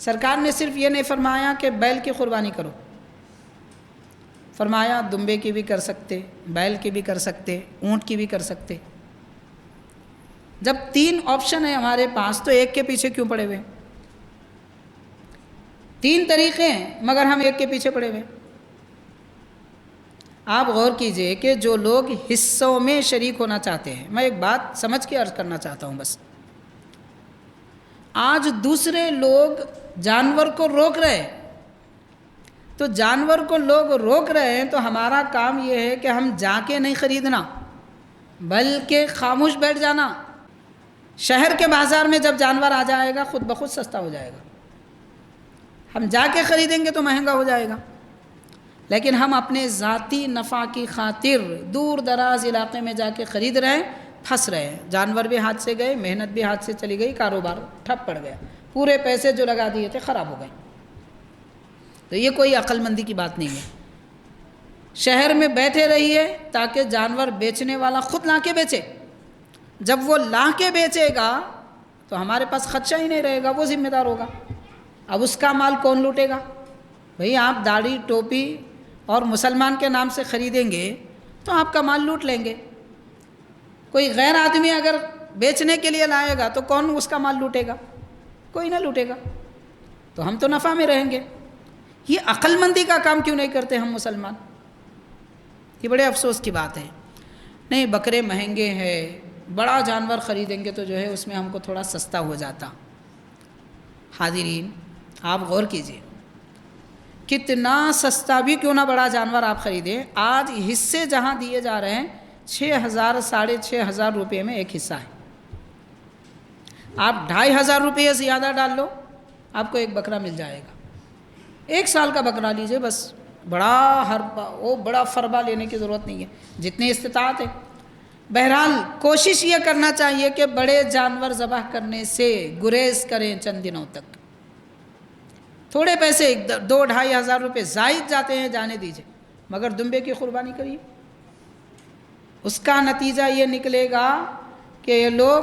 سرکار نے صرف یہ نہیں فرمایا کہ بیل کی قربانی کرو، فرمایا دمبے کی بھی کر سکتے، بیل کی بھی کر سکتے، اونٹ کی بھی کر سکتے۔ جب 3 آپشن ہے ہمارے پاس تو ایک کے پیچھے کیوں پڑے ہوئے؟ 3 طریقے ہیں مگر ہم ایک کے پیچھے پڑے ہوئے۔ آپ غور کیجئے کہ جو لوگ حصوں میں شریک ہونا چاہتے ہیں، میں ایک بات سمجھ کے عرض کرنا چاہتا ہوں بس، آج دوسرے لوگ جانور کو روک رہے ہیں، تو جانور کو لوگ روک رہے ہیں تو ہمارا کام یہ ہے کہ ہم جا کے نہیں خریدنا بلکہ خاموش بیٹھ جانا۔ شہر کے بازار میں جب جانور آ جائے گا خود بخود سستا ہو جائے گا، ہم جا کے خریدیں گے تو مہنگا ہو جائے گا، لیکن ہم اپنے ذاتی نفع کی خاطر دور دراز علاقے میں جا کے خرید رہے ہیں، پھنس رہے ہیں، جانور بھی ہاتھ سے گئے، محنت بھی ہاتھ سے چلی گئی، کاروبار ٹھپ پڑ گیا، پورے پیسے جو لگا دیے تھے خراب ہو گئے۔ تو یہ کوئی عقل مندی کی بات نہیں ہے۔ شہر میں بیٹھے رہیے تاکہ جانور بیچنے والا خود لا کے بیچے، جب وہ لا کے بیچے گا تو ہمارے پاس خدشہ ہی نہیں رہے گا، وہ ذمہ دار ہوگا۔ اب اس کا مال کون لوٹے گا؟ بھئی آپ داڑھی ٹوپی اور مسلمان کے نام سے خریدیں گے تو آپ کا مال لوٹ لیں گے، کوئی غیر آدمی اگر بیچنے کے لیے لائے گا تو کون اس کا مال لوٹے گا؟ کوئی نہ لوٹے گا، تو ہم تو نفع میں رہیں گے۔ یہ عقل مندی کا کام کیوں نہیں کرتے ہم مسلمان؟ یہ بڑے افسوس کی بات ہے۔ نہیں، بکرے مہنگے ہیں، بڑا جانور خریدیں گے تو جو ہے اس میں ہم کو تھوڑا سستا ہو جاتا۔ حاضرین، آپ غور کیجئے، کتنا سستا بھی کیوں نہ بڑا جانور آپ خریدیں، آج حصے جہاں دیے جا رہے ہیں 6,000 6,500 روپے میں ایک حصہ ہے۔ آپ 2,500 روپے زیادہ ڈال لو، آپ کو ایک بکرا مل جائے گا، 1 سال کا بکرا لیجئے بس، بڑا فربا لینے کی ضرورت نہیں ہے، جتنی استطاعت ہے۔ بہرحال کوشش یہ کرنا چاہیے کہ بڑے جانور ذبح کرنے سے گریز کریں چند دنوں تک۔ تھوڑے پیسے 2-2,500 روپے زائد جاتے ہیں، جانے دیجئے، مگر دمبے کی قربانی کریے، اس کا نتیجہ یہ نکلے گا کہ یہ لوگ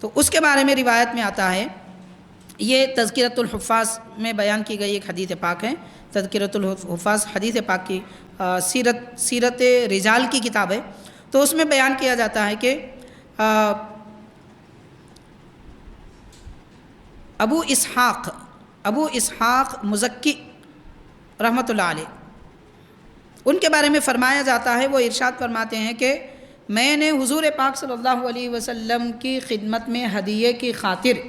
تو اس کے بارے میں روایت میں آتا ہے، یہ تذکرۃ الحفاظ میں بیان کی گئی ایک حدیث پاک ہے۔ تذکرۃ الحفاظ حدیث پاک کی سیرت رجال کی کتاب ہے، تو اس میں بیان کیا جاتا ہے کہ ابو اسحاق مزکی رحمۃ اللہ علیہ، ان کے بارے میں فرمایا جاتا ہے، وہ ارشاد فرماتے ہیں کہ میں نے حضور پاک صلی اللہ علیہ وسلم کی خدمت میں ہدیے کی خاطر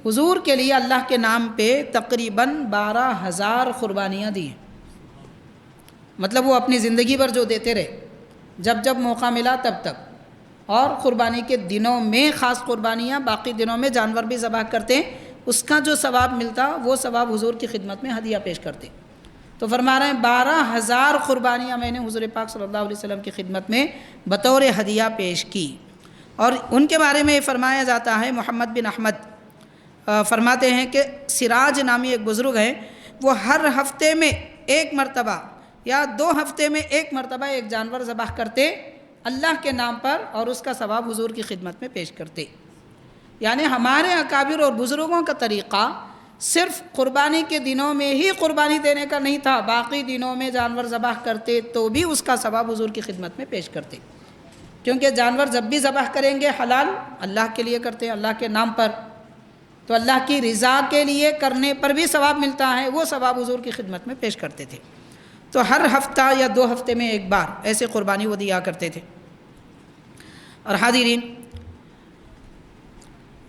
حضور کے لیے اللہ کے نام پہ تقریباً 12,000 قربانیاں دی ہیں۔ مطلب وہ اپنی زندگی بھر جو دیتے رہے، جب جب موقع ملا تب تک، اور قربانی کے دنوں میں خاص قربانیاں، باقی دنوں میں جانور بھی ذبح کرتے، اس کا جو ثواب ملتا وہ ثواب حضور کی خدمت میں ہدیہ پیش کرتے۔ تو فرما رہے ہیں 12,000 قربانیاں میں نے حضور پاک صلی اللہ علیہ وسلم کی خدمت میں بطور ہدیہ پیش کی۔ اور ان کے بارے میں فرمایا جاتا ہے، محمد بن احمد فرماتے ہیں کہ سراج نامی ایک بزرگ ہیں، وہ ہر ہفتے میں ایک مرتبہ یا 2 ہفتے میں ایک مرتبہ ایک جانور ذبح کرتے اللہ کے نام پر، اور اس کا ثواب حضور کی خدمت میں پیش کرتے۔ یعنی ہمارے اکابر اور بزرگوں کا طریقہ صرف قربانی کے دنوں میں ہی قربانی دینے کا نہیں تھا، باقی دنوں میں جانور ذبح کرتے تو بھی اس کا ثواب حضور کی خدمت میں پیش کرتے، کیونکہ جانور جب بھی ذبح کریں گے حلال اللہ کے لیے کرتے ہیں، اللہ کے نام پر، تو اللہ کی رضا کے لیے کرنے پر بھی ثواب ملتا ہے، وہ ثواب حضور کی خدمت میں پیش کرتے تھے۔ تو ہر ہفتہ یا 2 ہفتے میں ایک بار ایسے قربانی وہ دیا کرتے تھے۔ اور حاضرین،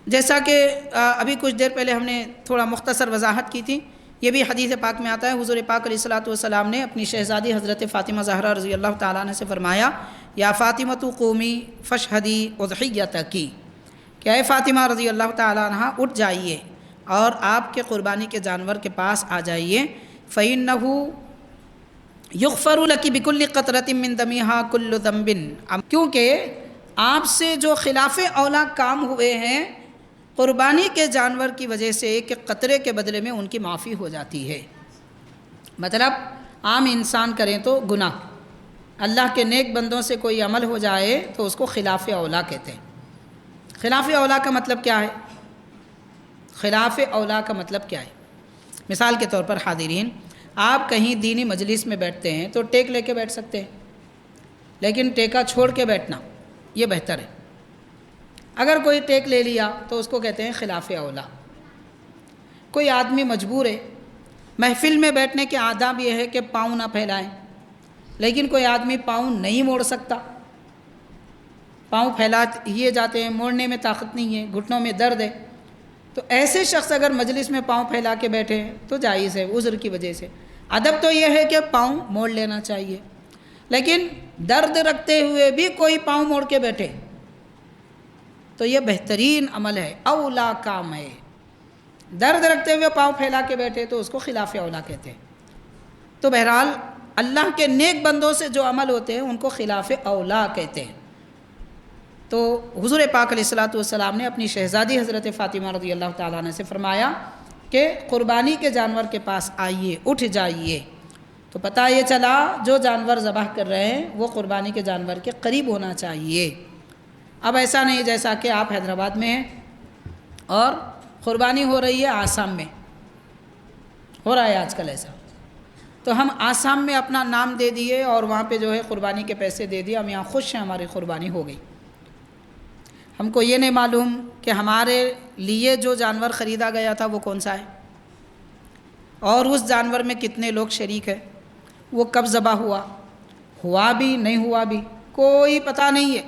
جیسا کہ ابھی کچھ دیر پہلے ہم نے تھوڑا مختصر وضاحت کی تھی، یہ بھی حدیث پاک میں آتا ہے، حضور پاک علیہ الصلوۃ والسلام نے اپنی شہزادی حضرت فاطمہ زہرا رضی اللہ تعالیٰ عنہ سے فرمایا، یا فاطمۃ قومی فاشہدی اضحیتکی، کہ اے فاطمہ رضی اللہ تعالیٰ عنہ اٹھ جائیے اور آپ کے قربانی کے جانور کے پاس آ جائیے، فَإِنَّهُ یغفر لک بکل قطرۃ من دمہا کل ذنب، کیونکہ آپ سے جو خلاف اولا کام ہوئے ہیں قربانی کے جانور کی وجہ سے، کہ قطرے کے بدلے میں ان کی معافی ہو جاتی ہے۔ مطلب عام انسان کریں تو گناہ، اللہ کے نیک بندوں سے کوئی عمل ہو جائے تو اس کو خلاف اولا کہتے ہیں۔ خلاف اولا کا مطلب کیا ہے؟ خلاف اولا کا مطلب کیا ہے؟ مثال کے طور پر حاضرین، آپ کہیں دینی مجلس میں بیٹھتے ہیں تو ٹیک لے کے بیٹھ سکتے ہیں، لیکن ٹیکا چھوڑ کے بیٹھنا یہ بہتر ہے۔ اگر کوئی ٹیک لے لیا تو اس کو کہتے ہیں خلاف اولا۔ کوئی آدمی مجبور ہے، محفل میں بیٹھنے کے آداب یہ ہے کہ پاؤں نہ پھیلائیں، لیکن کوئی آدمی پاؤں نہیں موڑ سکتا، پاؤں پھیلائے جاتے ہیں، موڑنے میں طاقت نہیں ہے، گھٹنوں میں درد ہے، تو ایسے شخص اگر مجلس میں پاؤں پھیلا کے بیٹھے تو جائز ہے عذر کی وجہ سے۔ ادب تو یہ ہے کہ پاؤں موڑ لینا چاہیے، لیکن درد رکھتے ہوئے بھی کوئی پاؤں موڑ کے بیٹھے تو یہ بہترین عمل ہے، اولا کام ہے۔ درد رکھتے ہوئے پاؤں پھیلا کے بیٹھے تو اس کو خلاف اولا کہتے ہیں۔ تو بہرحال اللہ کے نیک بندوں سے جو عمل ہوتے ہیں ان کو خلاف اولا کہتے ہیں۔ تو حضور پاک علیہ الصلوۃ والسلام نے اپنی شہزادی حضرت فاطمہ رضی اللہ تعالیٰ عنہ سے فرمایا کہ قربانی کے جانور کے پاس آئیے، اٹھ جائیے۔ تو پتہ یہ چلا جو جانور ذبح کر رہے ہیں وہ قربانی کے جانور کے قریب ہونا چاہیے۔ اب ایسا نہیں جیسا کہ آپ حیدرآباد میں ہیں اور قربانی ہو رہی ہے آسام میں، ہو رہا ہے آج کل ایسا، تو ہم آسام میں اپنا نام دے دیے اور وہاں پہ جو ہے قربانی کے پیسے دے دیے، ہم یہاں خوش ہیں، ہماری قربانی ہو گئی۔ ہم کو یہ نہیں معلوم کہ ہمارے لیے جو جانور خریدا گیا تھا وہ کون سا ہے، اور اس جانور میں کتنے لوگ شریک ہیں، وہ کب ذبح ہوا بھی نہیں ہوا بھی کوئی پتہ نہیں ہے۔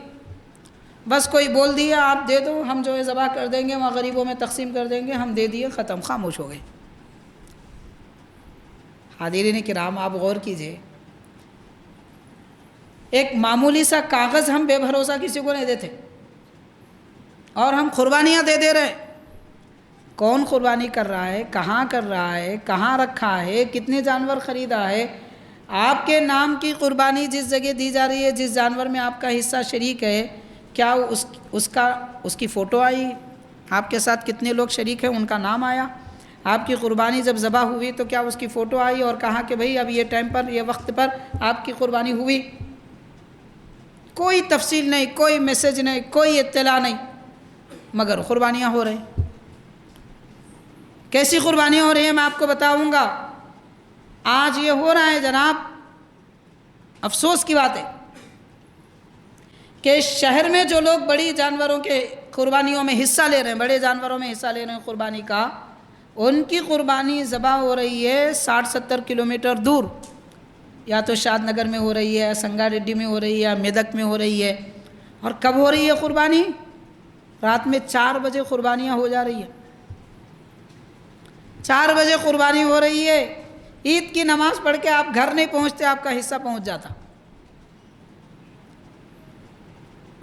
بس کوئی بول دیا آپ دے دو، ہم جو ہے ذبح کر دیں گے، وہاں غریبوں میں تقسیم کر دیں گے، ہم دے دیے، ختم، خاموش ہو گئے۔ حاضرین کرام آپ غور کیجئے، ایک معمولی سا کاغذ ہم بے بھروسہ کسی کو نہیں دیتے، اور ہم قربانیاں دے رہے ہیں۔ کون قربانی کر رہا ہے، کہاں کر رہا ہے، کہاں رکھا ہے، کتنے جانور خریدا ہے، آپ کے نام کی قربانی جس جگہ دی جا رہی ہے، جس جانور میں آپ کا حصہ شریک ہے، کیا اس کی فوٹو آئی، آپ کے ساتھ کتنے لوگ شریک ہیں ان کا نام آیا، آپ کی قربانی جب ذبح ہوئی تو کیا اس کی فوٹو آئی اور کہا کہ بھئی اب یہ ٹائم پر، یہ وقت پر آپ کی قربانی ہوئی؟ کوئی تفصیل نہیں، کوئی میسج نہیں، کوئی اطلاع نہیں، مگر قربانیاں ہو رہی ہیں۔ کیسی قربانیاں ہو رہی ہیں میں آپ کو بتاؤں گا۔ آج یہ ہو رہا ہے جناب، افسوس کی بات ہے کہ شہر میں جو لوگ بڑی جانوروں کے قربانیوں میں حصہ لے رہے ہیں، بڑے جانوروں میں حصہ لے رہے ہیں قربانی کا، ان کی قربانی ذبح ہو رہی ہے 60-70 کلومیٹر دور، یا تو شاد نگر میں ہو رہی ہے، سنگا ریڈی میں ہو رہی ہے، یا میدک میں ہو رہی ہے۔ اور کب ہو رہی ہے قربانی؟ رات میں 4 بجے قربانیاں ہو جا رہی ہیں، 4 بجے قربانی ہو رہی ہے۔ عید کی نماز پڑھ کے آپ گھر نہیں پہنچتے، آپ کا حصہ پہنچ جاتا۔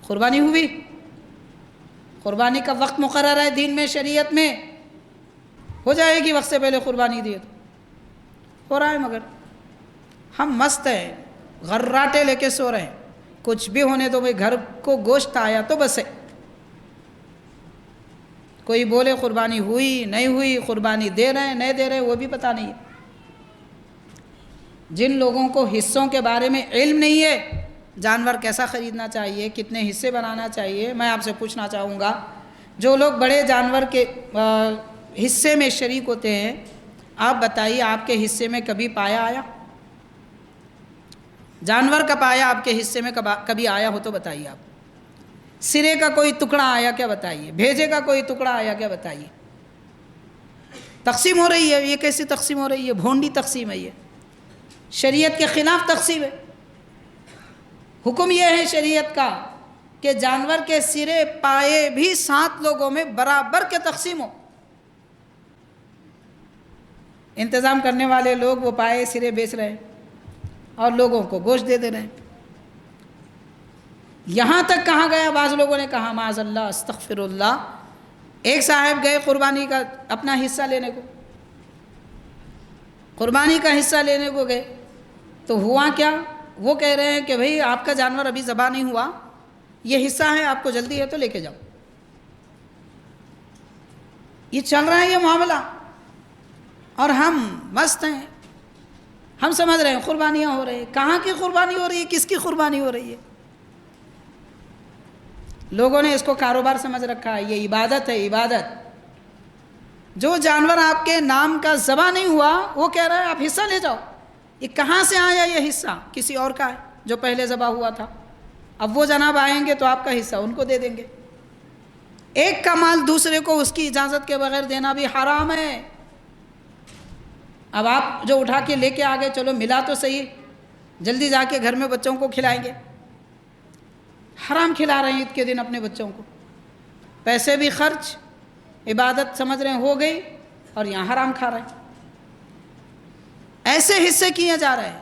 قربانی ہوئی، قربانی کا وقت مقرر ہے دین میں، شریعت میں، ہو جائے گی وقت سے پہلے قربانی دیے تو ہو رہا ہے، مگر ہم مست ہیں، غراٹے لے کے سو رہے ہیں، کچھ بھی ہونے تو بھئی گھر کو گوشت آیا تو بس ہے۔ کوئی بولے قربانی ہوئی نہیں ہوئی، قربانی دے رہے ہیں نہیں دے رہے وہ بھی پتہ نہیں ہے۔ جن لوگوں کو حصوں کے بارے میں علم نہیں ہے، جانور کیسا خریدنا چاہیے، کتنے حصے بنانا چاہیے، میں آپ سے پوچھنا چاہوں گا، جو لوگ بڑے جانور کے حصے میں شریک ہوتے ہیں، آپ بتائیے آپ کے حصے میں کبھی پایا آیا؟ جانور کا پایا آپ کے حصے میں کبھی آیا ہو تو بتائیے آپ۔ سرے کا کوئی ٹکڑا آیا کیا بتائیے؟ بھیجے کا کوئی ٹکڑا آیا کیا بتائیے؟ تقسیم ہو رہی ہے، یہ کیسی تقسیم ہو رہی ہے؟ بھونڈی تقسیم ہے، یہ شریعت کے خلاف تقسیم ہے۔ حکم یہ ہے شریعت کا کہ جانور کے سرے پائے بھی 7 لوگوں میں برابر کے تقسیم ہو۔ انتظام کرنے والے لوگ وہ پائے سرے بیچ رہے ہیں اور لوگوں کو گوشت دے رہے ہیں۔ یہاں تک کہا گیا، بعض لوگوں نے کہا معاذ اللہ استغفر اللہ، ایک صاحب گئے قربانی کا اپنا حصہ لینے کو، قربانی کا حصہ لینے کو گئے تو ہوا کیا؟ وہ کہہ رہے ہیں کہ بھئی آپ کا جانور ابھی ذبح نہیں ہوا، یہ حصہ ہے، آپ کو جلدی ہے تو لے کے جاؤ۔ یہ چل رہا ہے یہ معاملہ، اور ہم مست ہیں، ہم سمجھ رہے ہیں قربانیاں ہو رہی ہیں۔ کہاں کی قربانی ہو رہی ہے؟ کس کی قربانی ہو رہی ہے؟ لوگوں نے اس کو کاروبار سمجھ رکھا ہے، یہ عبادت ہے، عبادت۔ جو جانور آپ کے نام کا ذبح نہیں ہوا وہ کہہ رہا ہے آپ حصہ لے جاؤ۔ یہ کہاں سے آیا یہ حصہ؟ کسی اور کا ہے جو پہلے ذبح ہوا تھا، اب وہ جناب آئیں گے تو آپ کا حصہ ان کو دے دیں گے۔ ایک کا مال دوسرے کو اس کی اجازت کے بغیر دینا بھی حرام ہے۔ اب آپ جو اٹھا کے لے کے آگے، چلو ملا تو صحیح، جلدی جا کے گھر میں بچوں کو کھلائیں گے، حرام کھلا رہے ہیں عید کے دن اپنے بچوں کو، پیسے بھی خرچ، عبادت سمجھ رہے ہیں ہو گئی، اور یہاں حرام کھا رہے ہیں۔ ایسے حصے کیے جا رہے ہیں۔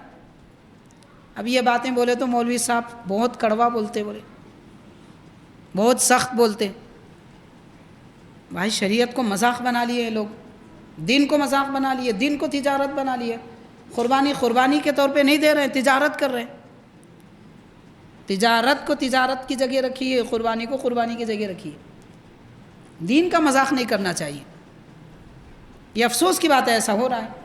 اب یہ باتیں بولے تو مولوی صاحب بہت کڑوا بولتے، بولے بہت سخت بولتے۔ بھائی شریعت کو مذاق بنا لیے لوگ، دین کو مذاق بنا لیے، دین کو تجارت بنا لیے۔ قربانی کے طور پہ نہیں دے رہے ہیں، تجارت کر رہے ہیں۔ تجارت کو تجارت کی جگہ رکھیے، قربانی کو قربانی کی جگہ رکھیے۔ دین کا مذاق نہیں کرنا چاہیے۔ یہ افسوس کی بات ہے، ایسا ہو رہا ہے،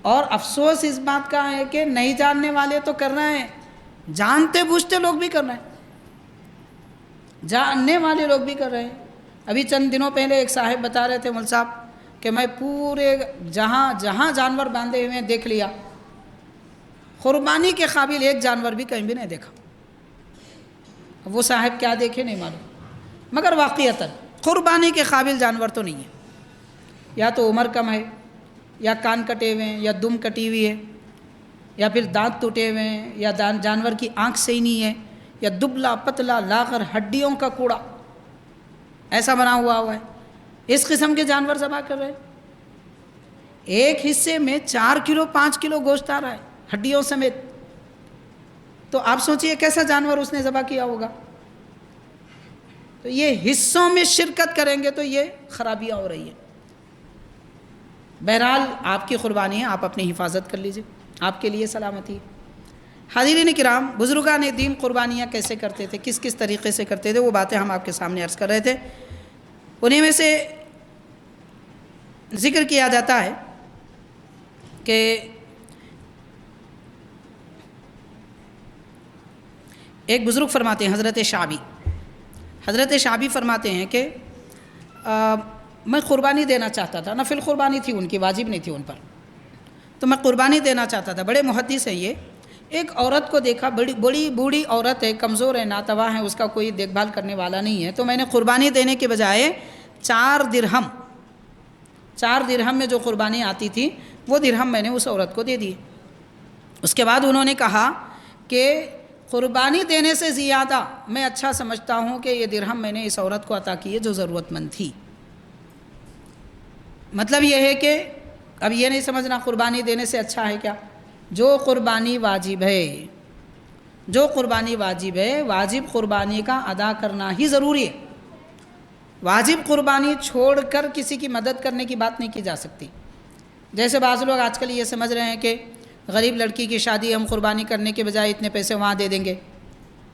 اور افسوس اس بات کا ہے کہ نہیں جاننے والے تو کر رہے ہیں، جانتے بوجھتے لوگ بھی کر رہے ہیں، جاننے والے لوگ بھی کر رہے ہیں۔ ابھی چند دنوں پہلے ایک صاحب بتا رہے تھے مول صاحب کہ میں پورے جہاں جہاں جانور باندھے ہوئے ہیں دیکھ لیا، قربانی کے قابل ایک جانور بھی کہیں بھی نہیں دیکھا۔ وہ صاحب کیا دیکھے نہیں معلوم، مگر واقعتاً قربانی کے قابل جانور تو نہیں ہے۔ یا تو عمر کم ہے، یا کان کٹے ہوئے ہیں، یا دم کٹی ہوئی ہے، یا پھر دانت ٹوٹے ہوئے ہیں، یا جانور کی آنکھ صحیح نہیں ہے، یا دبلا پتلا لاغر ہڈیوں کا کوڑا ایسا بنا ہوا ہے۔ اس قسم کے جانور ذبح کر رہے ہیں۔ ایک حصے میں 4 کلو 5 کلو گوشت آ رہا ہے ہڈیوں سمیت، تو آپ سوچئے کیسا جانور اس نے ذبح کیا ہوگا۔ تو یہ حصوں میں شرکت کریں گے تو یہ خرابیاں ہو رہی ہیں۔ بہرحال آپ کی قربانی ہے، آپ اپنی حفاظت کر لیجئے، آپ کے لیے سلامتی ہے۔ حاضرین کرام، بزرگان دین قربانیاں کیسے کرتے تھے، کس کس طریقے سے کرتے تھے، وہ باتیں ہم آپ کے سامنے عرض کر رہے تھے۔ انہیں میں سے ذکر کیا جاتا ہے کہ ایک بزرگ فرماتے ہیں، حضرت شعبی فرماتے ہیں کہ میں قربانی دینا چاہتا تھا، نفل قربانی تھی ان کی، واجب نہیں تھی ان پر، تو میں قربانی دینا چاہتا تھا۔ بڑے محدث ہیں یہ، ایک عورت کو دیکھا، بڑی بوڑھی عورت ہے، کمزور ہے، ناتواں ہے، اس کا کوئی دیکھ بھال کرنے والا نہیں ہے، تو میں نے قربانی دینے کے بجائے 4 درہم میں جو قربانی آتی تھی وہ درہم میں نے اس عورت کو دے دی۔ اس کے بعد انہوں نے کہا کہ قربانی دینے سے زیادہ میں اچھا سمجھتا ہوں کہ یہ درہم میں نے اس عورت کو عطا کیے جو ضرورت مند تھی۔ مطلب یہ ہے کہ اب یہ نہیں سمجھنا قربانی دینے سے اچھا ہے کیا، جو قربانی واجب ہے، واجب قربانی کا ادا کرنا ہی ضروری ہے۔ واجب قربانی چھوڑ کر کسی کی مدد کرنے کی بات نہیں کی جا سکتی۔ جیسے بعض لوگ آج کل یہ سمجھ رہے ہیں کہ غریب لڑکی کی شادی ہم قربانی کرنے کے بجائے اتنے پیسے وہاں دے دیں گے،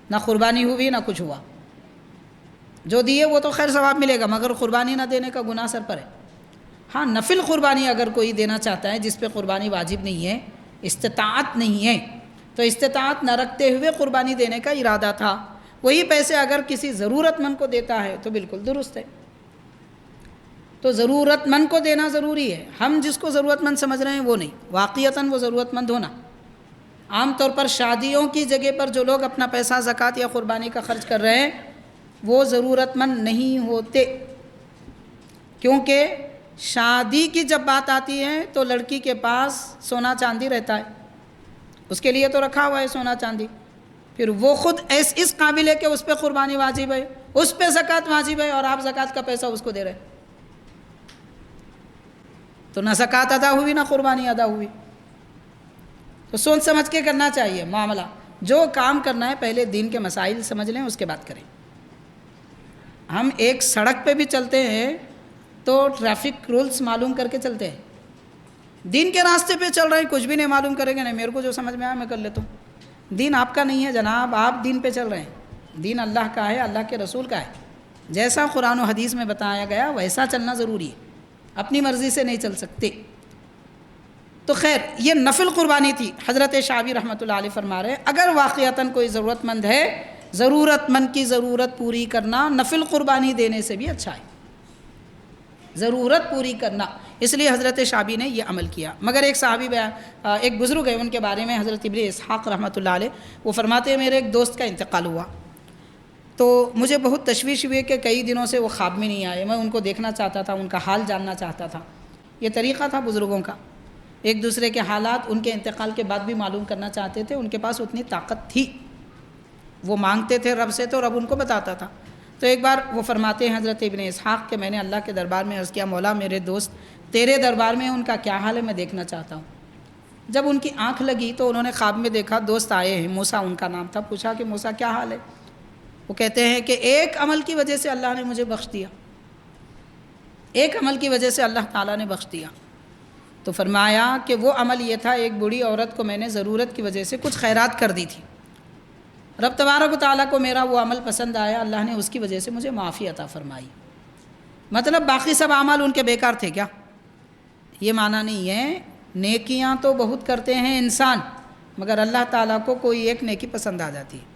نہ قربانی ہوئی نہ کچھ ہوا، جو دیے وہ تو خیر ثواب ملے گا، مگر قربانی نہ دینے کا گناہ سر پر ہے۔ ہاں، نفل قربانی اگر کوئی دینا چاہتا ہے جس پہ قربانی واجب نہیں ہے، استطاعت نہیں ہے، تو استطاعت نہ رکھتے ہوئے قربانی دینے کا ارادہ تھا، وہی پیسے اگر کسی ضرورت مند کو دیتا ہے تو بالکل درست ہے۔ تو ضرورت مند کو دینا ضروری ہے، ہم جس کو ضرورت مند سمجھ رہے ہیں وہ نہیں، واقعتاً وہ ضرورت مند ہونا۔ عام طور پر شادیوں کی جگہ پر جو لوگ اپنا پیسہ زکوٰۃ یا قربانی کا خرچ کر رہے ہیں وہ ضرورت مند نہیں ہوتے، کیونکہ شادی کی جب بات آتی ہے تو لڑکی کے پاس سونا چاندی رہتا ہے، اس کے لیے تو رکھا ہوا ہے سونا چاندی، پھر وہ خود اس قابل ہے کہ اس پہ قربانی واجب ہے، اس پہ زکوٰۃ واجب ہے، اور آپ زکوٰۃ کا پیسہ اس کو دے رہے ہیں، تو نہ زکوٰۃ ادا ہوئی نہ قربانی ادا ہوئی۔ تو سوچ سمجھ کے کرنا چاہیے معاملہ، جو کام کرنا ہے پہلے دین کے مسائل سمجھ لیں، اس کے بعد کریں۔ ہم ایک سڑک پہ بھی چلتے ہیں تو ٹریفک رولز معلوم کر کے چلتے ہیں، دین کے راستے پہ چل رہے ہیں، کچھ بھی نہیں معلوم کریں گے، نہیں میرے کو جو سمجھ میں آیا میں کر لیتا ہوں۔ دین آپ کا نہیں ہے جناب، آپ دین پہ چل رہے ہیں، دین اللہ کا ہے، اللہ کے رسول کا ہے، جیسا قرآن و حدیث میں بتایا گیا ویسا چلنا ضروری ہے، اپنی مرضی سے نہیں چل سکتے۔ تو خیر یہ نفل قربانی تھی۔ حضرت شعبی رحمۃ اللہ علیہ فرما رہے ہیں اگر واقعتاً کوئی ضرورت مند ہے، ضرورت مند کی ضرورت پوری کرنا نفل قربانی دینے سے بھی اچھا ہے، ضرورت پوری کرنا، اس لیے حضرت شعبی نے یہ عمل کیا۔ مگر ایک صحابی ایک بزرگ ہے، ان کے بارے میں حضرت ابن اسحاق رحمۃ اللہ علیہ وہ فرماتے ہیں میرے ایک دوست کا انتقال ہوا تو مجھے بہت تشویش ہوئی کہ کئی دنوں سے وہ خواب میں نہیں آئے، میں ان کو دیکھنا چاہتا تھا، ان کا حال جاننا چاہتا تھا۔ یہ طریقہ تھا بزرگوں کا، ایک دوسرے کے حالات ان کے انتقال کے بعد بھی معلوم کرنا چاہتے تھے، ان کے پاس اتنی طاقت تھی، وہ مانگتے تھے رب سے تو رب ان کو بتاتا تھا۔ تو ایک بار وہ فرماتے ہیں حضرت ابن اسحاق کہ میں نے اللہ کے دربار میں عرض کیا مولا میرے دوست تیرے دربار میں ان کا کیا حال ہے، میں دیکھنا چاہتا ہوں۔ جب ان کی آنکھ لگی تو انہوں نے خواب میں دیکھا دوست آئے ہیں، موسیٰ ان کا نام تھا، پوچھا کہ موسیٰ کیا حال ہے؟ وہ کہتے ہیں کہ ایک عمل کی وجہ سے اللہ نے مجھے بخش دیا، ایک عمل کی وجہ سے اللہ تعالیٰ نے بخش دیا۔ تو فرمایا کہ وہ عمل یہ تھا ایک بوڑھی عورت کو میں نے ضرورت کی وجہ سے کچھ خیرات کر دی تھی، رب تبارک و تعالیٰ کو میرا وہ عمل پسند آیا، اللہ نے اس کی وجہ سے مجھے معافی عطا فرمائی۔ مطلب باقی سب اعمال ان کے بیکار تھے کیا؟ یہ معنی نہیں ہے، نیکیاں تو بہت کرتے ہیں انسان، مگر اللہ تعالیٰ کو کوئی ایک نیکی پسند آ جاتی ہے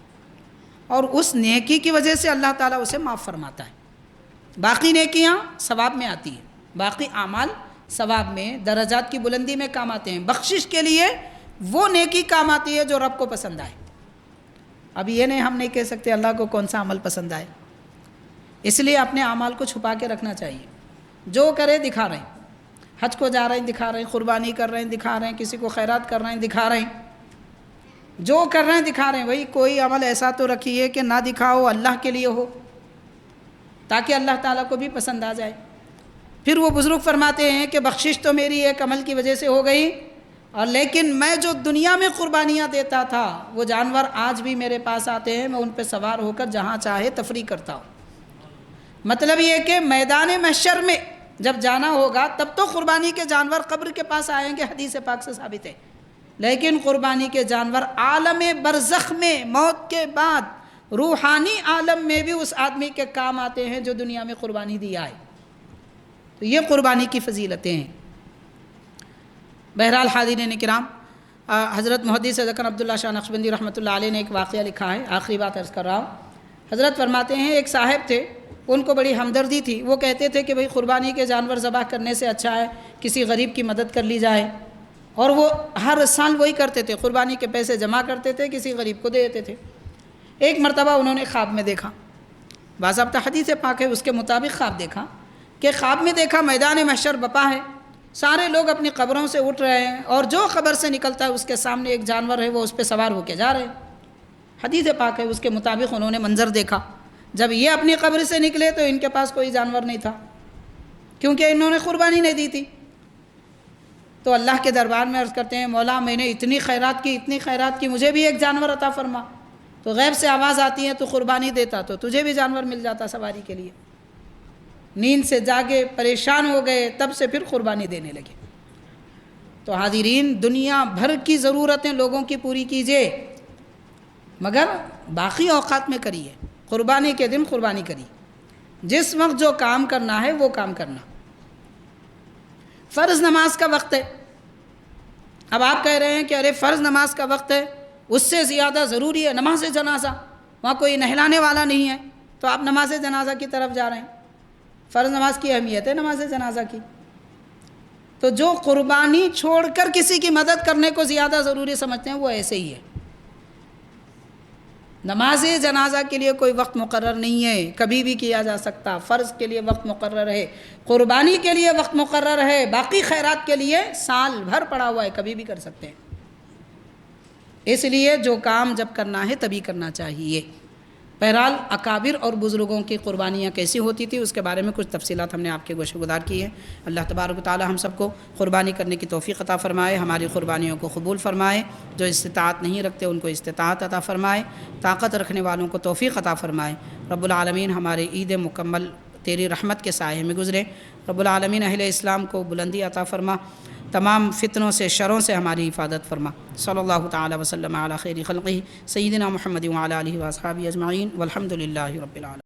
اور اس نیکی کی وجہ سے اللہ تعالیٰ اسے معاف فرماتا ہے۔ باقی نیکیاں ثواب میں آتی ہیں، باقی اعمال ثواب میں درجات کی بلندی میں کام آتے ہیں، بخشش کے لیے وہ نیکی کام آتی ہے جو رب کو پسند آئے۔ اب یہ نہیں ہم نہیں کہہ سکتے اللہ کو کون سا عمل پسند آئے، اس لیے اپنے اعمال کو چھپا کے رکھنا چاہیے۔ جو کرے دکھا رہے ہیں، حج کو جا رہے ہیں دکھا رہے ہیں، قربانی کر رہے ہیں دکھا رہے ہیں، کسی کو خیرات کر رہے ہیں دکھا رہے ہیں، جو کر رہے ہیں دکھا رہے ہیں۔ وہی کوئی عمل ایسا تو رکھیے کہ نہ دکھاؤ، اللہ کے لیے ہو، تاکہ اللہ تعالیٰ کو بھی پسند آ جائے۔ پھر وہ بزرگ فرماتے ہیں کہ بخشش تو میری ایک عمل کی وجہ سے ہو گئی، اور لیکن میں جو دنیا میں قربانیاں دیتا تھا وہ جانور آج بھی میرے پاس آتے ہیں، میں ان پہ سوار ہو کر جہاں چاہے تفریح کرتا ہوں۔ مطلب یہ کہ میدان محشر میں جب جانا ہوگا تب تو قربانی کے جانور قبر کے پاس آئیں گے، حدیث پاک سے ثابت ہے، لیکن قربانی کے جانور عالم برزخ میں موت کے بعد روحانی عالم میں بھی اس آدمی کے کام آتے ہیں جو دنیا میں قربانی دیا ہے۔ تو یہ قربانی کی فضیلتیں ہیں۔ بہرحال حاضرین کرام، حضرت محدث ذکر عبداللہ شاہ نقشبندی رحمۃ اللہ علیہ نے ایک واقعہ لکھا ہے، آخری بات عرض کر رہا ہوں۔ حضرت فرماتے ہیں ایک صاحب تھے، ان کو بڑی ہمدردی تھی، وہ کہتے تھے کہ بھئی قربانی کے جانور ذبح کرنے سے اچھا ہے کسی غریب کی مدد کر لی جائے، اور وہ ہر سال وہی کرتے تھے، قربانی کے پیسے جمع کرتے تھے، کسی غریب کو دے دیتے تھے۔ ایک مرتبہ انہوں نے خواب میں دیکھا، باضابطہ حدیث پاک ہے اس کے مطابق خواب دیکھا کہ خواب میں دیکھا میدان محشر بپا ہے، سارے لوگ اپنی قبروں سے اٹھ رہے ہیں، اور جو قبر سے نکلتا ہے اس کے سامنے ایک جانور ہے، وہ اس پہ سوار ہو کے جا رہے ہیں۔ حدیث پاک ہے اس کے مطابق انہوں نے منظر دیکھا، جب یہ اپنی قبر سے نکلے تو ان کے پاس کوئی جانور نہیں تھا، کیونکہ انہوں نے قربانی نہیں دی تھی۔ تو اللہ کے دربار میں عرض کرتے ہیں مولا میں نے اتنی خیرات کی، مجھے بھی ایک جانور عطا فرما۔ تو غیب سے آواز آتی ہے تو قربانی دیتا تو تجھے بھی جانور مل جاتا سواری کے لیے۔ نیند سے جاگے، پریشان ہو گئے، تب سے پھر قربانی دینے لگے۔ تو حاضرین، دنیا بھر کی ضرورتیں لوگوں کی پوری کیجئے، مگر باقی اوقات میں کریے، قربانی کے دن قربانی کریے، جس وقت جو کام کرنا ہے وہ کام کرنا۔ فرض نماز کا وقت ہے، اب آپ کہہ رہے ہیں کہ ارے فرض نماز کا وقت ہے، اس سے زیادہ ضروری ہے نماز جنازہ، وہاں کوئی نہلانے والا نہیں ہے، تو آپ نماز جنازہ کی طرف جا رہے ہیں۔ فرض نماز کی اہمیت ہے نماز جنازہ کی، تو جو قربانی چھوڑ کر کسی کی مدد کرنے کو زیادہ ضروری سمجھتے ہیں وہ ایسے ہی ہے۔ نماز جنازہ کے لیے کوئی وقت مقرر نہیں ہے، کبھی بھی کیا جا سکتا، فرض کے لیے وقت مقرر ہے، قربانی کے لیے وقت مقرر ہے، باقی خیرات کے لیے سال بھر پڑا ہوا ہے، کبھی بھی کر سکتے ہیں۔ اس لیے جو کام جب کرنا ہے تبھی کرنا چاہیے۔ بہرحال اکابر اور بزرگوں کی قربانیاں کیسی ہوتی تھی اس کے بارے میں کچھ تفصیلات ہم نے آپ کے گوشہ گزار کی ہیں۔ اللہ تبارک و تعالی ہم سب کو قربانی کرنے کی توفیق عطا فرمائے، ہماری قربانیوں کو قبول فرمائے، جو استطاعت نہیں رکھتے ان کو استطاعت عطا فرمائے، طاقت رکھنے والوں کو توفیق عطا فرمائے۔ رب العالمین ہمارے عید مکمل تیری رحمت کے سائے میں گزرے۔ رب العالمین اہل اسلام کو بلندی عطا فرما، تمام فتنوں سے شروں سے ہماری حفاظت فرما۔ صلی اللہ تعالی وسلم علی خیر خلقہ سیدنا محمد وعلی آلہ واصحابہ اجمعین والحمد للہ رب العالمین۔